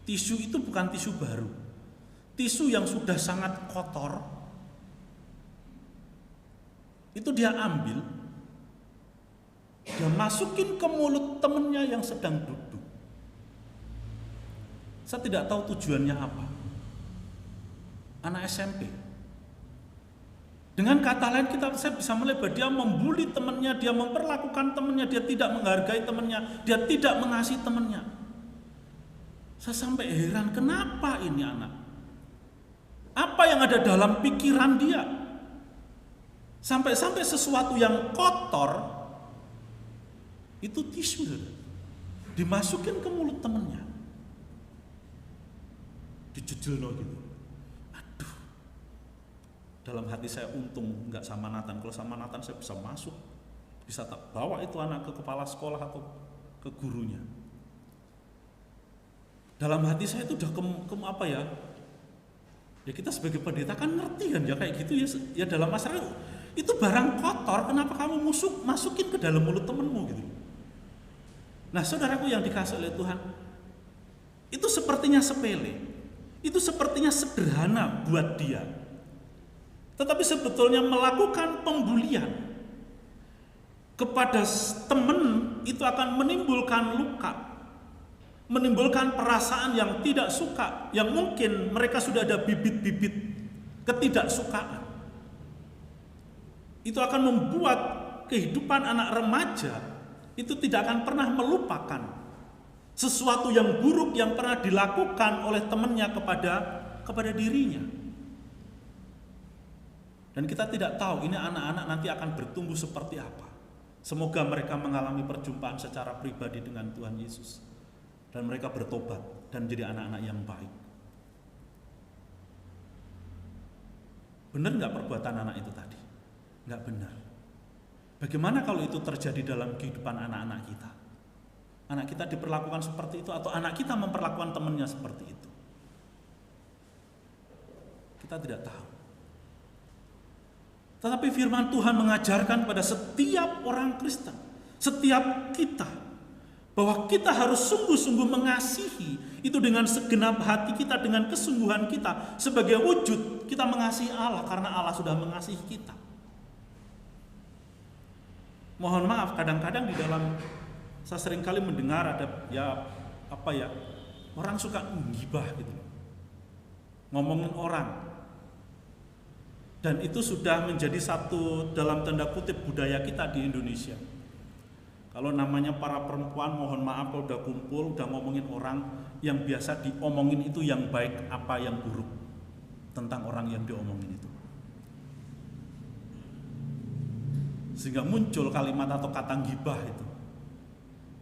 Tisu itu bukan tisu baru, tisu yang sudah sangat kotor. Itu dia ambil, dia masukin ke mulut temennya yang sedang duduk. Saya tidak tahu tujuannya apa. Anak SMP. Dengan kata lain saya bisa melihat bahwa dia membuli temannya, dia memperlakukan temannya, dia tidak menghargai temannya, dia tidak mengasihi temannya. Saya sampai heran, kenapa ini anak? Apa yang ada dalam pikiran dia? Sampai-sampai sesuatu yang kotor itu tisu dimasukin ke mulut temennya, dijejelno gitu. Aduh, dalam hati saya untung nggak sama Nathan. Kalau sama Nathan saya bisa masuk, bisa tak bawa itu anak ke kepala sekolah atau ke gurunya. Dalam hati saya itu udah apa ya? Ya kita sebagai pendeta kan ngerti kan ya kayak gitu ya dalam masyarakat. Itu barang kotor, kenapa kamu masukin ke dalam mulut temenmu gitu. Nah, saudaraku yang dikasihi oleh Tuhan, itu sepertinya sepele, itu sepertinya sederhana buat dia. Tetapi sebetulnya melakukan pembulian kepada teman itu akan menimbulkan luka. menimbulkan perasaan yang tidak suka, yang mungkin mereka sudah ada bibit-bibit ketidaksukaan. Itu akan membuat kehidupan anak remaja itu tidak akan pernah melupakan sesuatu yang buruk yang pernah dilakukan oleh temannya kepada dirinya. Dan kita tidak tahu ini anak-anak nanti akan bertumbuh seperti apa. Semoga mereka mengalami perjumpaan secara pribadi dengan Tuhan Yesus dan mereka bertobat dan menjadi anak-anak yang baik. Benar nggak perbuatan anak itu tadi? Nggak benar. Bagaimana kalau itu terjadi dalam kehidupan anak-anak kita? Anak kita diperlakukan seperti itu atau anak kita memperlakukan temannya seperti itu? Kita tidak tahu. Tetapi firman Tuhan mengajarkan pada setiap orang Kristen, setiap kita, bahwa kita harus sungguh-sungguh mengasihi itu dengan segenap hati kita, dengan kesungguhan kita, sebagai wujud kita mengasihi Allah karena Allah sudah mengasihi kita. Mohon maaf, kadang-kadang di dalam, saya seringkali mendengar ada orang suka menggibah gitu, ngomongin orang. Dan itu sudah menjadi satu dalam tanda kutip budaya kita di Indonesia. Kalau namanya para perempuan, mohon maaf kalau udah kumpul, udah ngomongin orang, yang biasa diomongin itu yang baik apa yang buruk tentang orang yang diomongin itu. Sehingga muncul kalimat atau kata gibah itu.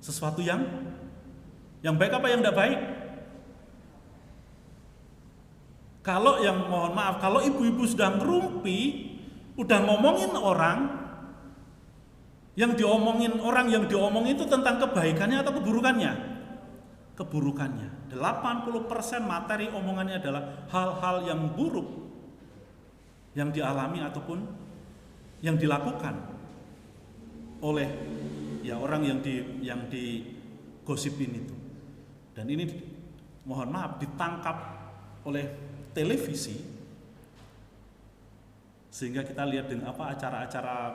Sesuatu yang baik apa yang tidak baik. Kalau yang mohon maaf, kalau ibu-ibu sudah ngerumpi, udah ngomongin orang, yang diomongin itu tentang kebaikannya atau keburukannya? Keburukannya. 80% materi omongannya adalah hal-hal yang buruk yang dialami ataupun yang dilakukan oleh orang yang digosipin itu. Dan ini mohon maaf ditangkap oleh televisi, sehingga kita lihat dengan acara-acara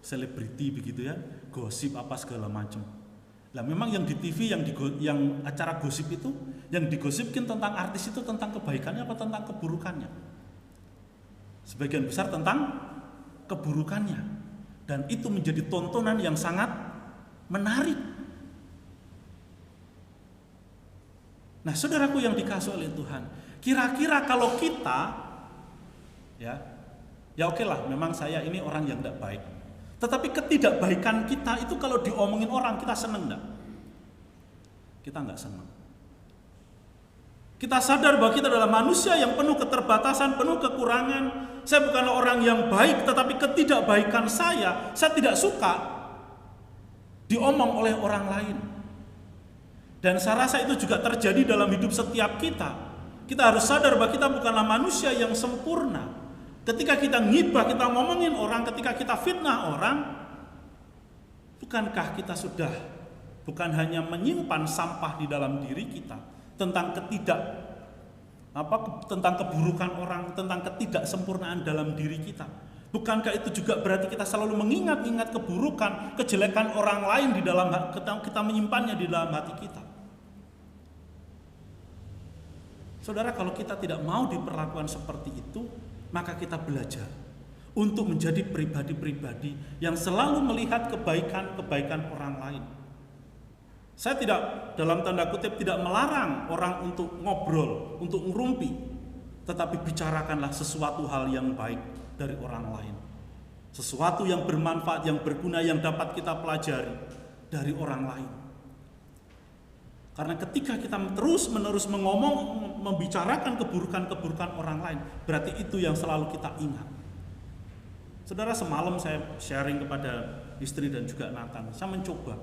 selebriti begitu ya, gosip apa segala macam. Lah memang yang di TV yang acara gosip itu yang digosipkin tentang artis itu tentang kebaikannya apa tentang keburukannya? Sebagian besar tentang keburukannya, dan itu menjadi tontonan yang sangat menarik. Nah, saudaraku yang dikasihi oleh Tuhan, kira-kira kalau kita ya oke lah, memang saya ini orang yang tidak baik. Tetapi ketidakbaikan kita itu kalau diomongin orang, kita seneng enggak? Kita enggak senang. Kita sadar bahwa kita adalah manusia yang penuh keterbatasan, penuh kekurangan. Saya bukanlah orang yang baik, tetapi ketidakbaikan saya tidak suka diomong oleh orang lain. Dan saya rasa itu juga terjadi dalam hidup setiap kita. Kita harus sadar bahwa kita bukanlah manusia yang sempurna. Ketika kita ngibah, kita ngomongin orang, ketika kita fitnah orang, bukankah kita sudah bukan hanya menyimpan sampah di dalam diri kita tentang tentang keburukan orang, tentang ketidaksempurnaan dalam diri kita. Bukankah itu juga berarti kita selalu mengingat-ingat keburukan, kejelekan orang lain di dalam kita menyimpannya di dalam hati kita. Saudara, kalau kita tidak mau diperlakukan seperti itu, maka kita belajar untuk menjadi pribadi-pribadi yang selalu melihat kebaikan-kebaikan orang lain. Saya tidak, dalam tanda kutip, tidak melarang orang untuk ngobrol, untuk ngerumpi, tetapi bicarakanlah sesuatu hal yang baik dari orang lain. Sesuatu yang bermanfaat, yang berguna, yang dapat kita pelajari dari orang lain. Karena ketika kita terus-menerus membicarakan keburukan-keburukan orang lain, berarti itu yang selalu kita ingat. Saudara, semalam saya sharing kepada istri dan juga Nathan, saya mencoba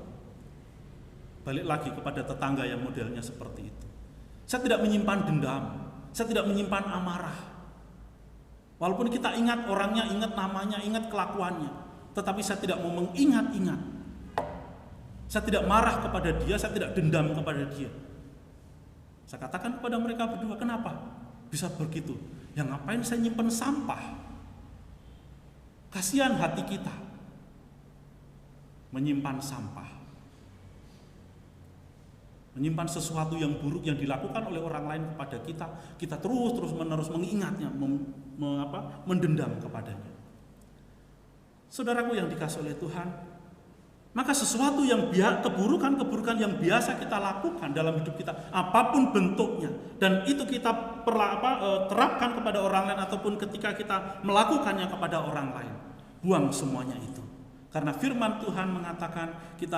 balik lagi kepada tetangga yang modelnya seperti itu. Saya tidak menyimpan dendam, saya tidak menyimpan amarah. Walaupun kita ingat orangnya, ingat namanya, ingat kelakuannya, tetapi saya tidak mau mengingat-ingat. Saya tidak marah kepada dia, saya tidak dendam kepada dia. Saya katakan kepada mereka berdua, kenapa bisa begitu? Ya ngapain saya nyimpen sampah? Kasihan hati kita menyimpan sampah. menyimpan sesuatu yang buruk yang dilakukan oleh orang lain kepada kita, kita terus menerus mengingatnya, mendendam kepadanya. Saudaraku yang dikasihi oleh Tuhan, maka sesuatu yang keburukan yang biasa kita lakukan dalam hidup kita, apapun bentuknya, dan itu kita terapkan kepada orang lain ataupun ketika kita melakukannya kepada orang lain, buang semuanya itu. Karena firman Tuhan mengatakan kita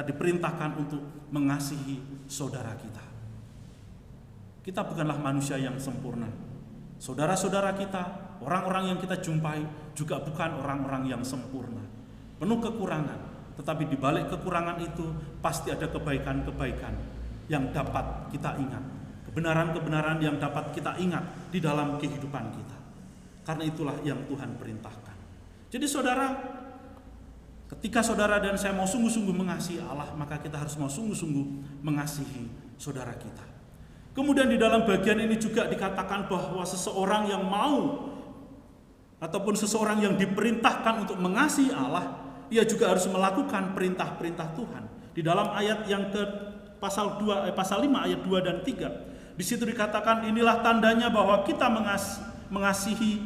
diperintahkan untuk mengasihi saudara kita. Kita bukanlah manusia yang sempurna. Saudara-saudara kita, orang-orang yang kita jumpai juga bukan orang-orang yang sempurna. Penuh kekurangan, tetapi di balik kekurangan itu pasti ada kebaikan-kebaikan yang dapat kita ingat. Kebenaran-kebenaran yang dapat kita ingat di dalam kehidupan kita. Karena itulah yang Tuhan perintahkan. Jadi saudara, ketika saudara dan saya mau sungguh-sungguh mengasihi Allah, maka kita harus mau sungguh-sungguh mengasihi saudara kita. Kemudian di dalam bagian ini juga dikatakan bahwa seseorang yang mau ataupun seseorang yang diperintahkan untuk mengasihi Allah, ia juga harus melakukan perintah-perintah Tuhan. Di dalam ayat yang ke pasal 5 ayat 2 dan 3, di situ dikatakan inilah tandanya bahwa kita mengasihi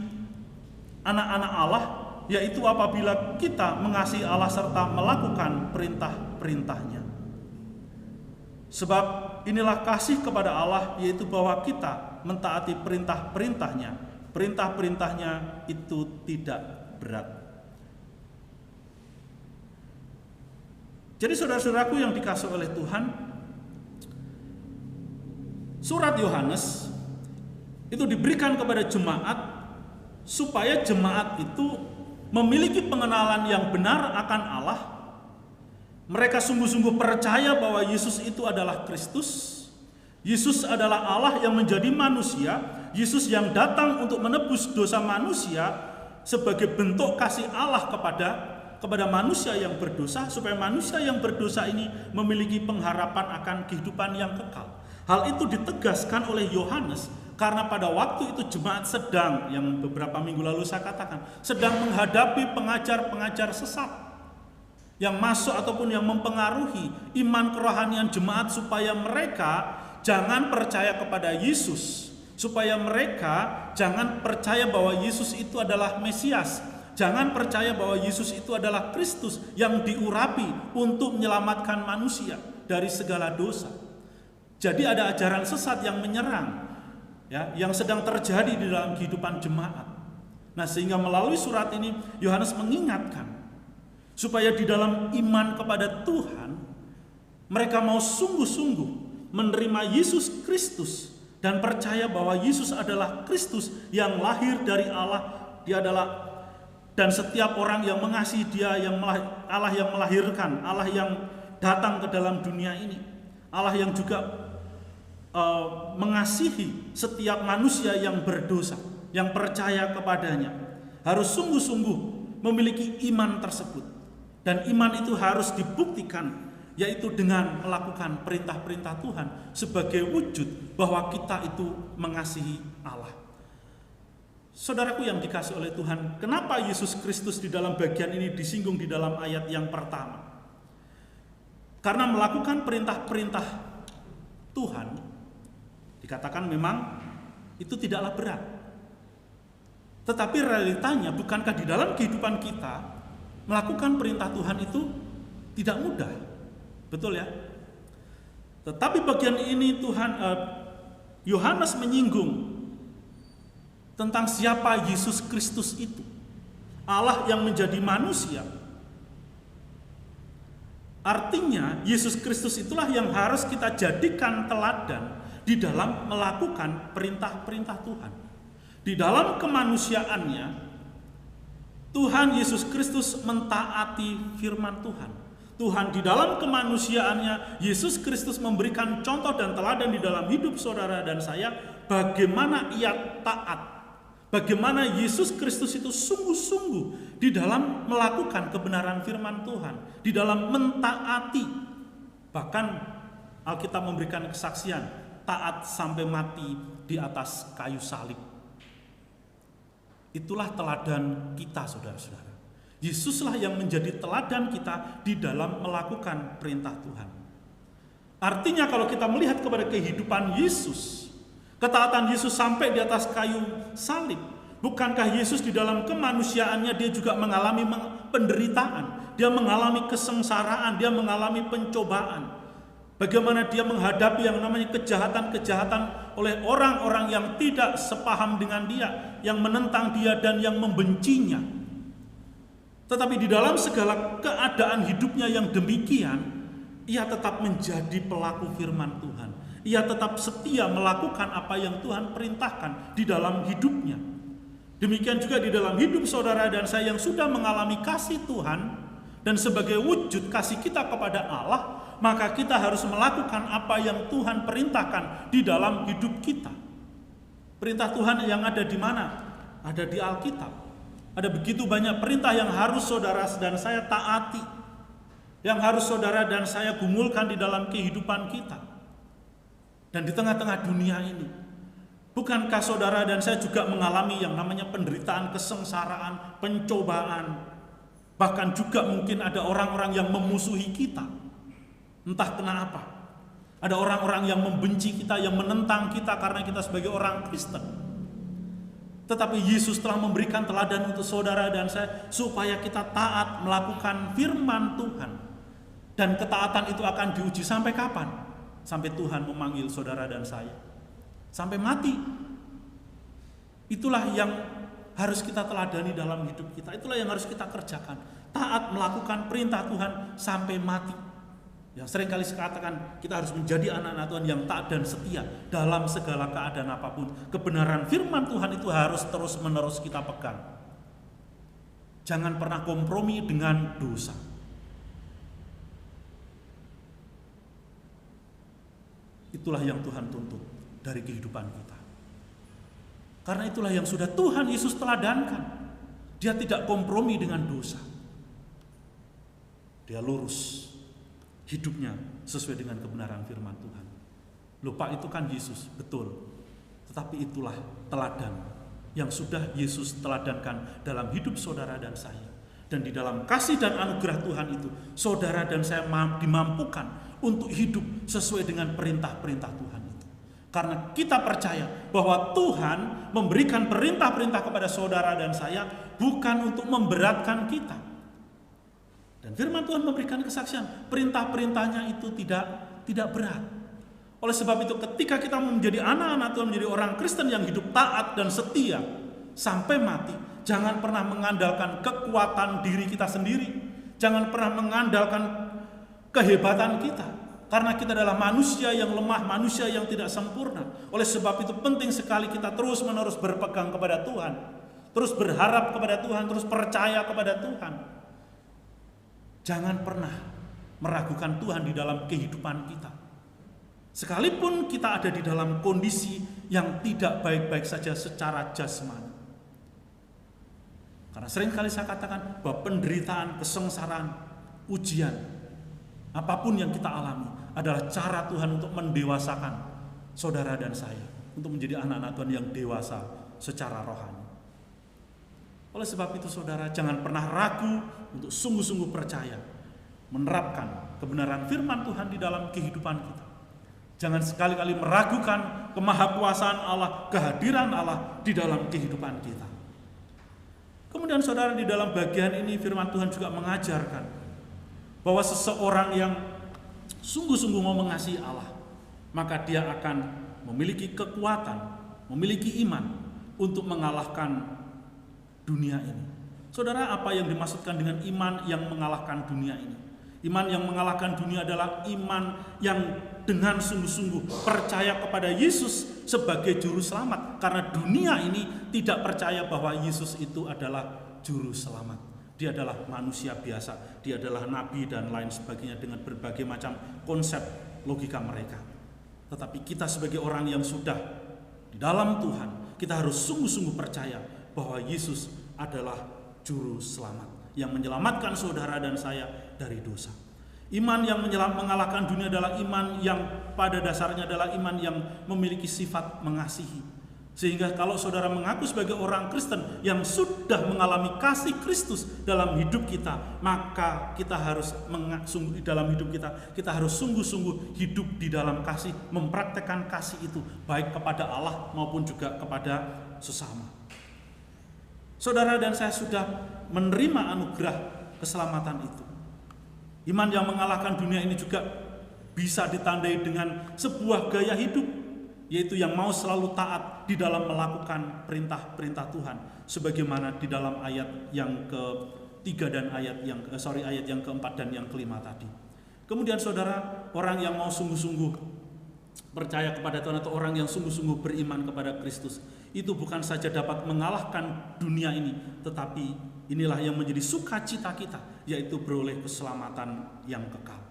anak-anak Allah, yaitu apabila kita mengasihi Allah serta melakukan perintah-perintahnya. Sebab inilah kasih kepada Allah, yaitu bahwa kita mentaati perintah-perintahnya. Perintah-perintahnya itu tidak berat. Jadi saudara-saudaraku yang dikasihi oleh Tuhan, surat Yohanes itu diberikan kepada jemaat supaya jemaat itu memiliki pengenalan yang benar akan Allah. Mereka sungguh-sungguh percaya bahwa Yesus itu adalah Kristus. Yesus adalah Allah yang menjadi manusia. Yesus yang datang untuk menebus dosa manusia sebagai bentuk kasih Allah kepada manusia yang berdosa, supaya manusia yang berdosa ini memiliki pengharapan akan kehidupan yang kekal. Hal itu ditegaskan oleh Yohanes karena pada waktu itu jemaat sedang, yang beberapa minggu lalu saya katakan, sedang menghadapi pengajar-pengajar sesat yang masuk ataupun yang mempengaruhi iman kerohanian jemaat supaya mereka jangan percaya kepada Yesus, supaya mereka jangan percaya bahwa Yesus itu adalah Mesias, jangan percaya bahwa Yesus itu adalah Kristus yang diurapi untuk menyelamatkan manusia dari segala dosa. Jadi ada ajaran sesat yang menyerang, ya, yang sedang terjadi di dalam kehidupan jemaat. Nah, sehingga melalui surat ini Yohanes mengingatkan supaya di dalam iman kepada Tuhan mereka mau sungguh-sungguh menerima Yesus Kristus dan percaya bahwa Yesus adalah Kristus yang lahir dari Allah. Dia adalah, dan setiap orang yang mengasihi Dia, Allah yang melahirkan, Allah yang datang ke dalam dunia ini, Allah yang juga mengasihi setiap manusia yang berdosa, yang percaya kepadanya, harus sungguh-sungguh memiliki iman tersebut. Dan iman itu harus dibuktikan, yaitu dengan melakukan perintah-perintah Tuhan sebagai wujud bahwa kita itu mengasihi Allah. Saudaraku yang dikasihi oleh Tuhan, kenapa Yesus Kristus di dalam bagian ini disinggung di dalam ayat yang pertama? Karena melakukan perintah-perintah Tuhan, dikatakan memang itu tidaklah berat. Tetapi realitanya, bukankah di dalam kehidupan kita melakukan perintah Tuhan itu tidak mudah? Betul ya? Tetapi bagian ini Yohanes menyinggung tentang siapa Yesus Kristus itu. Allah yang menjadi manusia. Artinya Yesus Kristus itulah yang harus kita jadikan teladan di dalam melakukan perintah-perintah Tuhan. Di dalam kemanusiaannya, Tuhan Yesus Kristus mentaati firman Tuhan. Tuhan di dalam kemanusiaannya, Yesus Kristus memberikan contoh dan teladan di dalam hidup saudara dan saya, bagaimana ia taat, bagaimana Yesus Kristus itu sungguh-sungguh di dalam melakukan kebenaran firman Tuhan, di dalam mentaati. Bahkan Alkitab memberikan kesaksian, taat sampai mati di atas kayu salib. Itulah teladan kita, saudara-saudara. Yesuslah yang menjadi teladan kita di dalam melakukan perintah Tuhan. Artinya kalau kita melihat kepada kehidupan Yesus, ketaatan Yesus sampai di atas kayu salib, bukankah Yesus di dalam kemanusiaannya dia juga mengalami penderitaan, dia mengalami kesengsaraan, dia mengalami pencobaan. Bagaimana dia menghadapi yang namanya kejahatan-kejahatan oleh orang-orang yang tidak sepaham dengan dia, yang menentang dia dan yang membencinya. Tetapi di dalam segala keadaan hidupnya yang demikian, ia tetap menjadi pelaku firman Tuhan. Ia tetap setia melakukan apa yang Tuhan perintahkan di dalam hidupnya. Demikian juga di dalam hidup saudara dan saya yang sudah mengalami kasih Tuhan, dan sebagai wujud kasih kita kepada Allah, maka kita harus melakukan apa yang Tuhan perintahkan di dalam hidup kita. Perintah Tuhan yang ada di mana? Ada di Alkitab. Ada begitu banyak perintah yang harus saudara dan saya taati, yang harus saudara dan saya gumulkan di dalam kehidupan kita. Dan di tengah-tengah dunia ini, bukankah saudara dan saya juga mengalami yang namanya penderitaan, kesengsaraan, pencobaan, bahkan juga mungkin ada orang-orang yang memusuhi kita, entah kenapa. Ada orang-orang yang membenci kita, yang menentang kita karena kita sebagai orang Kristen. Tetapi Yesus telah memberikan teladan untuk saudara dan saya supaya kita taat melakukan firman Tuhan. Dan ketaatan itu akan diuji sampai kapan? Sampai Tuhan memanggil saudara dan saya. Sampai mati. Itulah yang harus kita teladani dalam hidup kita. Itulah yang harus kita kerjakan. Taat melakukan perintah Tuhan sampai mati. Yang seringkali saya katakan, kita harus menjadi anak-anak Tuhan yang taat dan setia dalam segala keadaan apapun. Kebenaran firman Tuhan itu harus terus-menerus kita pegang. Jangan pernah kompromi dengan dosa. Itulah yang Tuhan tuntut dari kehidupan kita. Karena itulah yang sudah Tuhan Yesus teladankan. Dia tidak kompromi dengan dosa. Dia lurus hidupnya sesuai dengan kebenaran firman Tuhan. Lupa itu kan Yesus, betul. Tetapi itulah teladan yang sudah Yesus teladankan dalam hidup saudara dan saya. Dan di dalam kasih dan anugerah Tuhan itu, saudara dan saya dimampukan untuk hidup sesuai dengan perintah-perintah Tuhan itu. Karena kita percaya bahwa Tuhan memberikan perintah-perintah kepada saudara dan saya bukan untuk memberatkan kita. Dan firman Tuhan memberikan kesaksian, perintah-perintahnya itu tidak berat. Oleh sebab itu ketika kita menjadi anak-anak Tuhan, menjadi orang Kristen yang hidup taat dan setia sampai mati, jangan pernah mengandalkan kekuatan diri kita sendiri. Jangan pernah mengandalkan kehebatan kita. Karena kita adalah manusia yang lemah, manusia yang tidak sempurna. Oleh sebab itu penting sekali kita terus-menerus berpegang kepada Tuhan. Terus berharap kepada Tuhan, terus percaya kepada Tuhan. Jangan pernah meragukan Tuhan di dalam kehidupan kita. Sekalipun kita ada di dalam kondisi yang tidak baik-baik saja secara jasmani. Karena seringkali saya katakan bahwa penderitaan, kesengsaraan, ujian, apapun yang kita alami adalah cara Tuhan untuk mendewasakan saudara dan saya. Untuk menjadi anak-anak Tuhan yang dewasa secara rohani. Oleh sebab itu saudara, jangan pernah ragu untuk sungguh-sungguh percaya, menerapkan kebenaran firman Tuhan di dalam kehidupan kita. Jangan sekali-kali meragukan kemahakuasaan Allah, kehadiran Allah di dalam kehidupan kita. Kemudian saudara, di dalam bagian ini firman Tuhan juga mengajarkan bahwa seseorang yang sungguh-sungguh mau mengasihi Allah, maka dia akan memiliki kekuatan, memiliki iman untuk mengalahkan dunia ini. Saudara, apa yang dimaksudkan dengan iman yang mengalahkan dunia ini? Iman yang mengalahkan dunia adalah iman yang dengan sungguh-sungguh percaya kepada Yesus sebagai juru selamat. Karena dunia ini tidak percaya bahwa Yesus itu adalah juru selamat. Dia adalah manusia biasa, dia adalah nabi dan lain sebagainya dengan berbagai macam konsep logika mereka. Tetapi kita sebagai orang yang sudah di dalam Tuhan, kita harus sungguh-sungguh percaya bahwa Yesus adalah juru selamat yang menyelamatkan saudara dan saya dari dosa. Iman yang mengalahkan dunia adalah iman yang pada dasarnya adalah iman yang memiliki sifat mengasihi, Sehingga kalau saudara mengaku sebagai orang Kristen yang sudah mengalami kasih Kristus dalam hidup kita, maka kita harus dalam hidup kita harus sungguh-sungguh hidup di dalam kasih, mempraktekkan kasih itu baik kepada Allah maupun juga kepada sesama. Saudara dan saya sudah menerima anugerah keselamatan itu. Iman yang mengalahkan dunia ini juga bisa ditandai dengan sebuah gaya hidup, yaitu yang mau selalu taat di dalam melakukan perintah-perintah Tuhan, sebagaimana di dalam ayat yang ke-3 dan ayat yang ke-4 dan yang ke-5 tadi. Kemudian saudara, orang yang mau sungguh-sungguh percaya kepada Tuhan atau orang yang sungguh-sungguh beriman kepada Kristus, itu bukan saja dapat mengalahkan dunia ini, tetapi inilah yang menjadi sukacita kita, yaitu beroleh keselamatan yang kekal.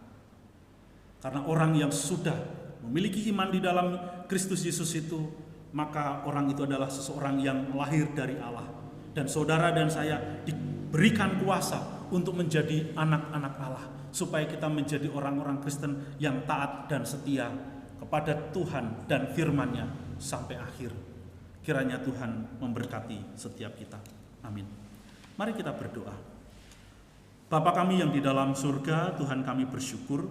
Karena orang yang sudah memiliki iman di dalam Kristus Yesus itu, maka orang itu adalah seseorang yang lahir dari Allah. Dan saudara dan saya diberikan kuasa untuk menjadi anak-anak Allah, supaya kita menjadi orang-orang Kristen yang taat dan setia kepada Tuhan dan firman-Nya sampai akhir. Kiranya Tuhan memberkati setiap kita. Amin. Mari kita berdoa. Bapa kami yang di dalam surga, Tuhan kami bersyukur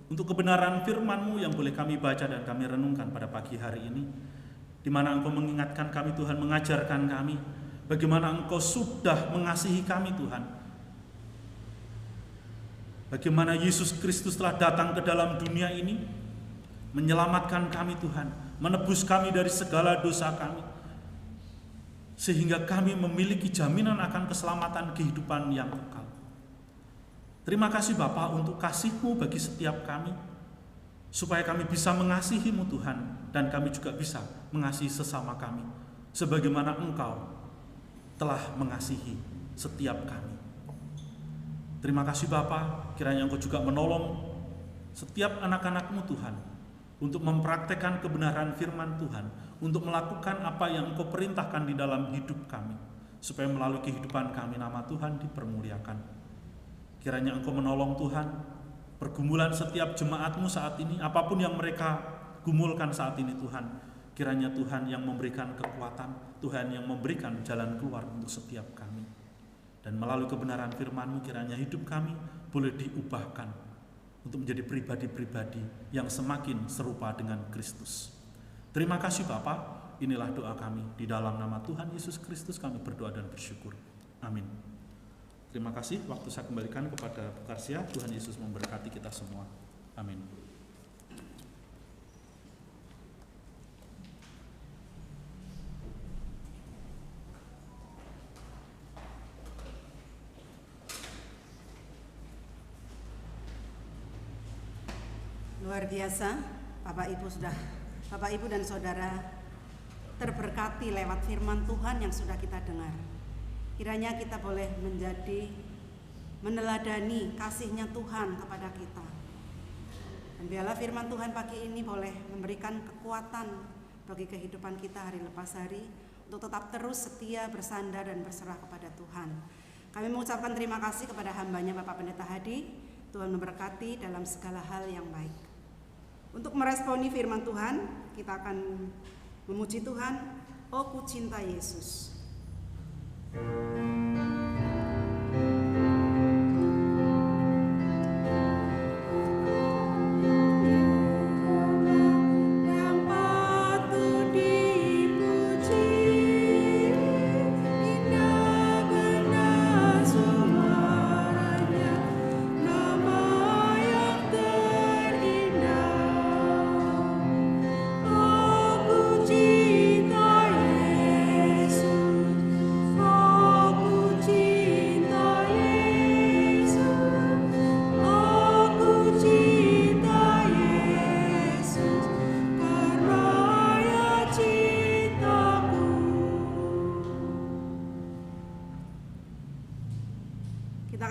untuk kebenaran firman-Mu yang boleh kami baca dan kami renungkan pada pagi hari ini, di mana Engkau mengingatkan kami, Tuhan, mengajarkan kami bagaimana Engkau sudah mengasihi kami, Tuhan. Bagaimana Yesus Kristus telah datang ke dalam dunia ini, menyelamatkan kami, Tuhan, menebus kami dari segala dosa kami, sehingga kami memiliki jaminan akan keselamatan kehidupan yang kekal. Terima kasih Bapa untuk kasih-Mu bagi setiap kami, supaya kami bisa mengasihi-Mu Tuhan, dan kami juga bisa mengasihi sesama kami, sebagaimana Engkau telah mengasihi setiap kami. Terima kasih Bapa, kiranya Engkau juga menolong setiap anak-anak-Mu Tuhan, untuk mempraktekkan kebenaran firman Tuhan, untuk melakukan apa yang Engkau perintahkan di dalam hidup kami, supaya melalui kehidupan kami nama Tuhan dipermuliakan. Kiranya Engkau menolong Tuhan, pergumulan setiap jemaat-Mu saat ini, apapun yang mereka gumulkan saat ini Tuhan, kiranya Tuhan yang memberikan kekuatan, Tuhan yang memberikan jalan keluar untuk setiap kami. Dan melalui kebenaran firman-Mu, kiranya hidup kami boleh diubahkan untuk menjadi pribadi-pribadi yang semakin serupa dengan Kristus. Terima kasih Bapa, inilah doa kami. Di dalam nama Tuhan Yesus Kristus kami berdoa dan bersyukur. Amin. Terima kasih, waktu saya kembalikan kepada Bu Karsia. Tuhan Yesus memberkati kita semua. Amin. Luar biasa, Bapak Ibu dan Saudara terberkati lewat firman Tuhan yang sudah kita dengar. Kiranya kita boleh meneladani kasih-Nya Tuhan kepada kita. Dan biarlah firman Tuhan pagi ini boleh memberikan kekuatan bagi kehidupan kita hari lepas hari, untuk tetap terus setia, bersandar dan berserah kepada Tuhan. Kami mengucapkan terima kasih kepada hamba-Nya Bapak Pendeta Hadi. Tuhan memberkati dalam segala hal yang baik. Untuk meresponi firman Tuhan, kita akan memuji Tuhan. Oh, ku cinta Yesus.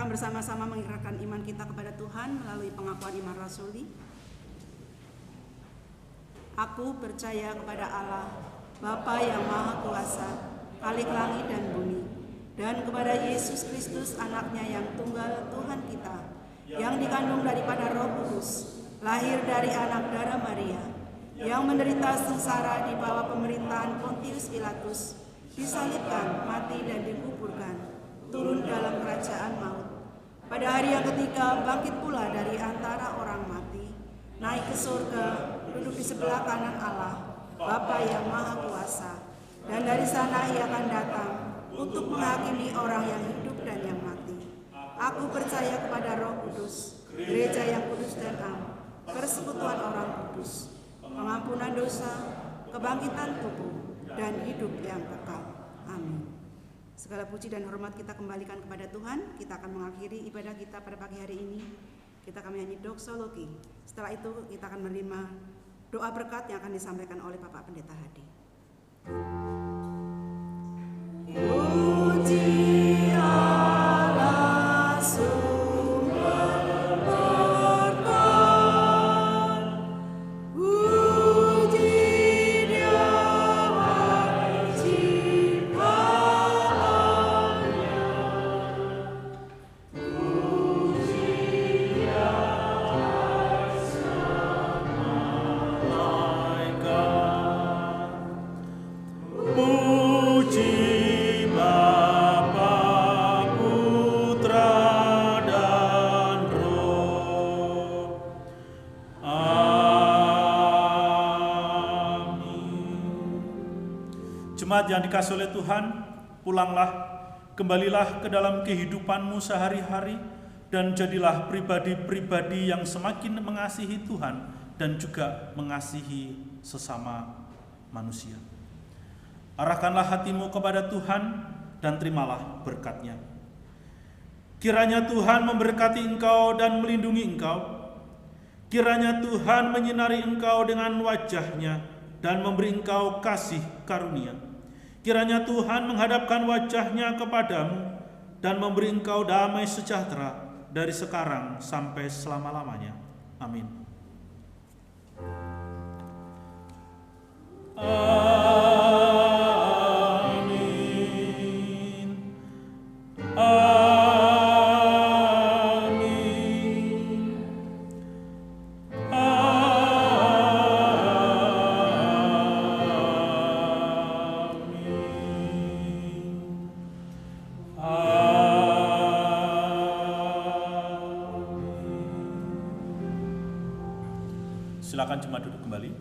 Bersama-sama mengikrarkan iman kita kepada Tuhan melalui pengakuan iman rasuli. Aku percaya kepada Allah, Bapa yang Maha Kuasa, Khalik langit dan bumi, dan kepada Yesus Kristus, Anaknya yang tunggal Tuhan kita, yang dikandung daripada Roh Kudus, lahir dari anak darah Maria, yang menderita sengsara di bawah pemerintahan Pontius Pilatus, disalibkan, mati dan dikuburkan, turun dalam kerajaan maut. Pada hari yang ketiga bangkit pula dari antara orang mati, naik ke surga, duduk di sebelah kanan Allah, Bapa yang Maha Kuasa, dan dari sana ia akan datang untuk menghakimi orang yang hidup dan yang mati. Aku percaya kepada Roh Kudus, gereja yang kudus dan am, persekutuan orang kudus, pengampunan dosa, kebangkitan tubuh, dan hidup yang kekal. Amin. Segala puji dan hormat kita kembalikan kepada Tuhan. Kita akan mengakhiri ibadah kita pada pagi hari ini. Kita akan menyanyi doksologi. Setelah itu kita akan menerima doa berkat yang akan disampaikan oleh Bapak Pendeta Hadi. Puji Allah sumber berkat, puji Dia ciptaannya, puji Dia malaikat, puji Jemaat yang dikasihi oleh Tuhan, pulanglah, kembalilah ke dalam kehidupanmu sehari-hari, dan jadilah pribadi-pribadi yang semakin mengasihi Tuhan dan juga mengasihi sesama manusia. Arahkanlah hatimu kepada Tuhan dan terimalah berkat-Nya. Kiranya Tuhan memberkati engkau dan melindungi engkau. Kiranya Tuhan menyinari engkau dengan wajah-Nya dan memberi engkau kasih karunia. Kiranya Tuhan menghadapkan wajah-Nya kepadamu dan memberi engkau damai sejahtera dari sekarang sampai selama-lamanya. Amin. Amin. Silakan jemaat duduk kembali.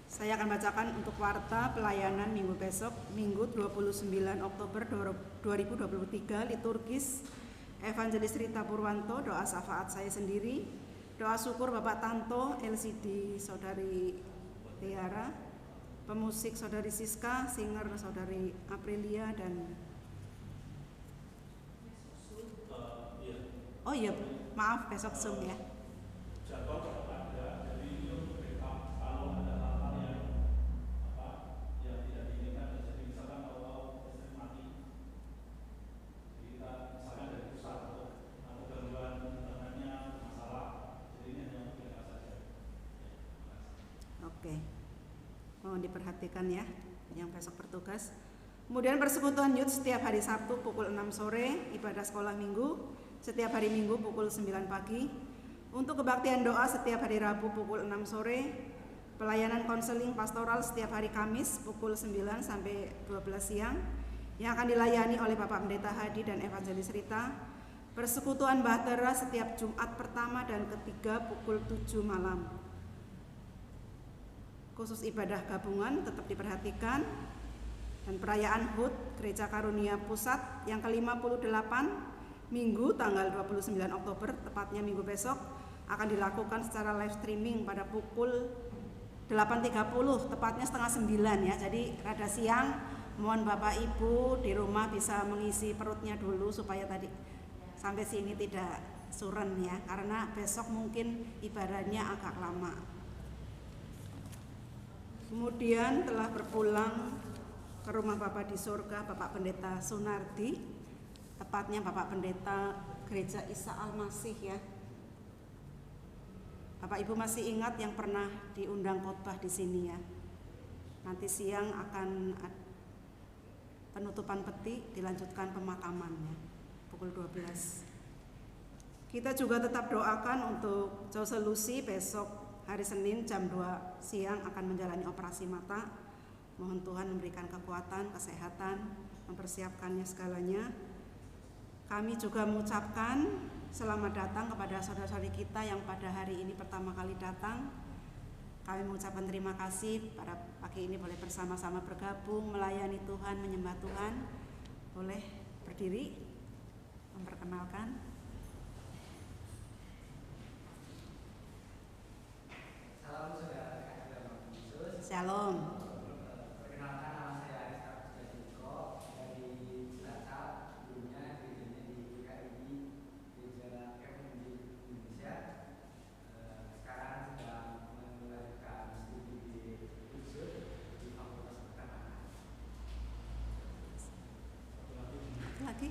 Saya akan bacakan untuk warta pelayanan minggu besok, Minggu 29 Oktober 2023, liturgis Evangelis Rita Purwanto, doa syafaat saya sendiri, doa syukur Bapak Tanto, LCD Saudari Tiara, pemusik Saudari Siska, singer Saudari Aprilia, dan oh iya, maaf besok Zoom ya. Oke, mohon diperhatikan ya yang besok bertugas. Kemudian persekutuan youth setiap hari Sabtu pukul 6 sore, ibadah sekolah minggu setiap hari Minggu pukul 9 pagi. Untuk kebaktian doa setiap hari Rabu pukul 6 sore, pelayanan konseling pastoral setiap hari Kamis pukul 9 sampai 12 siang yang akan dilayani oleh Bapak Pendeta Hadi dan Evangelis Rita. Persekutuan Bahtera setiap Jumat pertama dan ketiga pukul 7 malam. Khusus ibadah gabungan tetap diperhatikan. Dan perayaan HUT Gereja Karunia Pusat yang ke-58 Minggu tanggal 29 Oktober, tepatnya minggu besok, akan dilakukan secara live streaming pada pukul 8.30, tepatnya setengah 9 ya. Jadi rada siang, mohon Bapak Ibu di rumah bisa mengisi perutnya dulu supaya tadi sampai sini tidak suren ya, karena besok mungkin ibadahnya agak lama. Kemudian telah berpulang ke rumah Bapak di surga Bapak Pendeta Sunardi, tepatnya Bapak Pendeta Gereja Isa Al-Masih ya. Bapak Ibu masih ingat yang pernah diundang khotbah di sini ya. Nanti siang akan penutupan peti, dilanjutkan pemakamannya pukul 12. Kita juga tetap doakan untuk Jose Lucy besok hari Senin jam 2 siang akan menjalani operasi mata. Mohon Tuhan memberikan kekuatan, kesehatan, mempersiapkannya segalanya. Kami juga mengucapkan selamat datang kepada saudara-saudari kita yang pada hari ini pertama kali datang. Kami mengucapkan terima kasih pada pagi ini boleh bersama-sama bergabung, melayani Tuhan, menyembah Tuhan. Boleh berdiri, memperkenalkan. Salam saudara dalam Yesus. Shalom. Perkenalkan, nama saya Aris Kapusdadiko dari Cilacap, dulunya gerejanya di PKI Gereja KMD Indonesia. Sekarang sedang melanjutkan studi di Unsur di Fakultas Pertanahan. Lagi?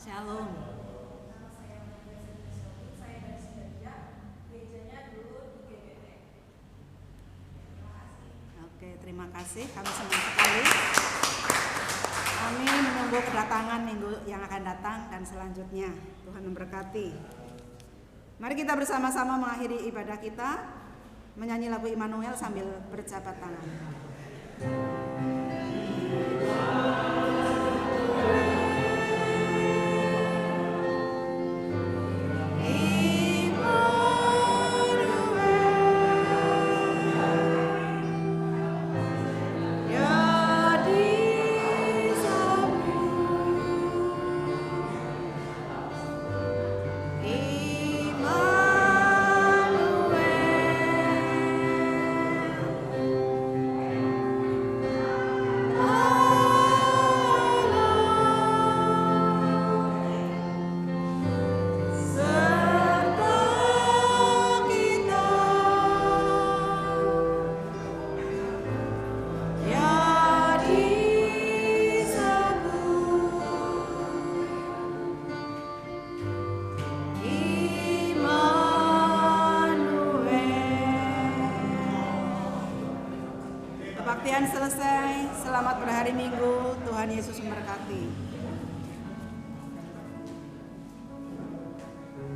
Shalom. Nama saya Maria Zendasoli, saya dari Sidoarjo, gerejanya dulu di GBT. Terima kasih. Oke, terima kasih. Kami senang sekali. Kami menunggu kedatangan minggu yang akan datang dan selanjutnya. Tuhan memberkati. Mari kita bersama-sama mengakhiri ibadah kita, menyanyi lagu Immanuel sambil berjabat tangan. Kebaktian selesai. Selamat berhari Minggu. Tuhan Yesus memberkati.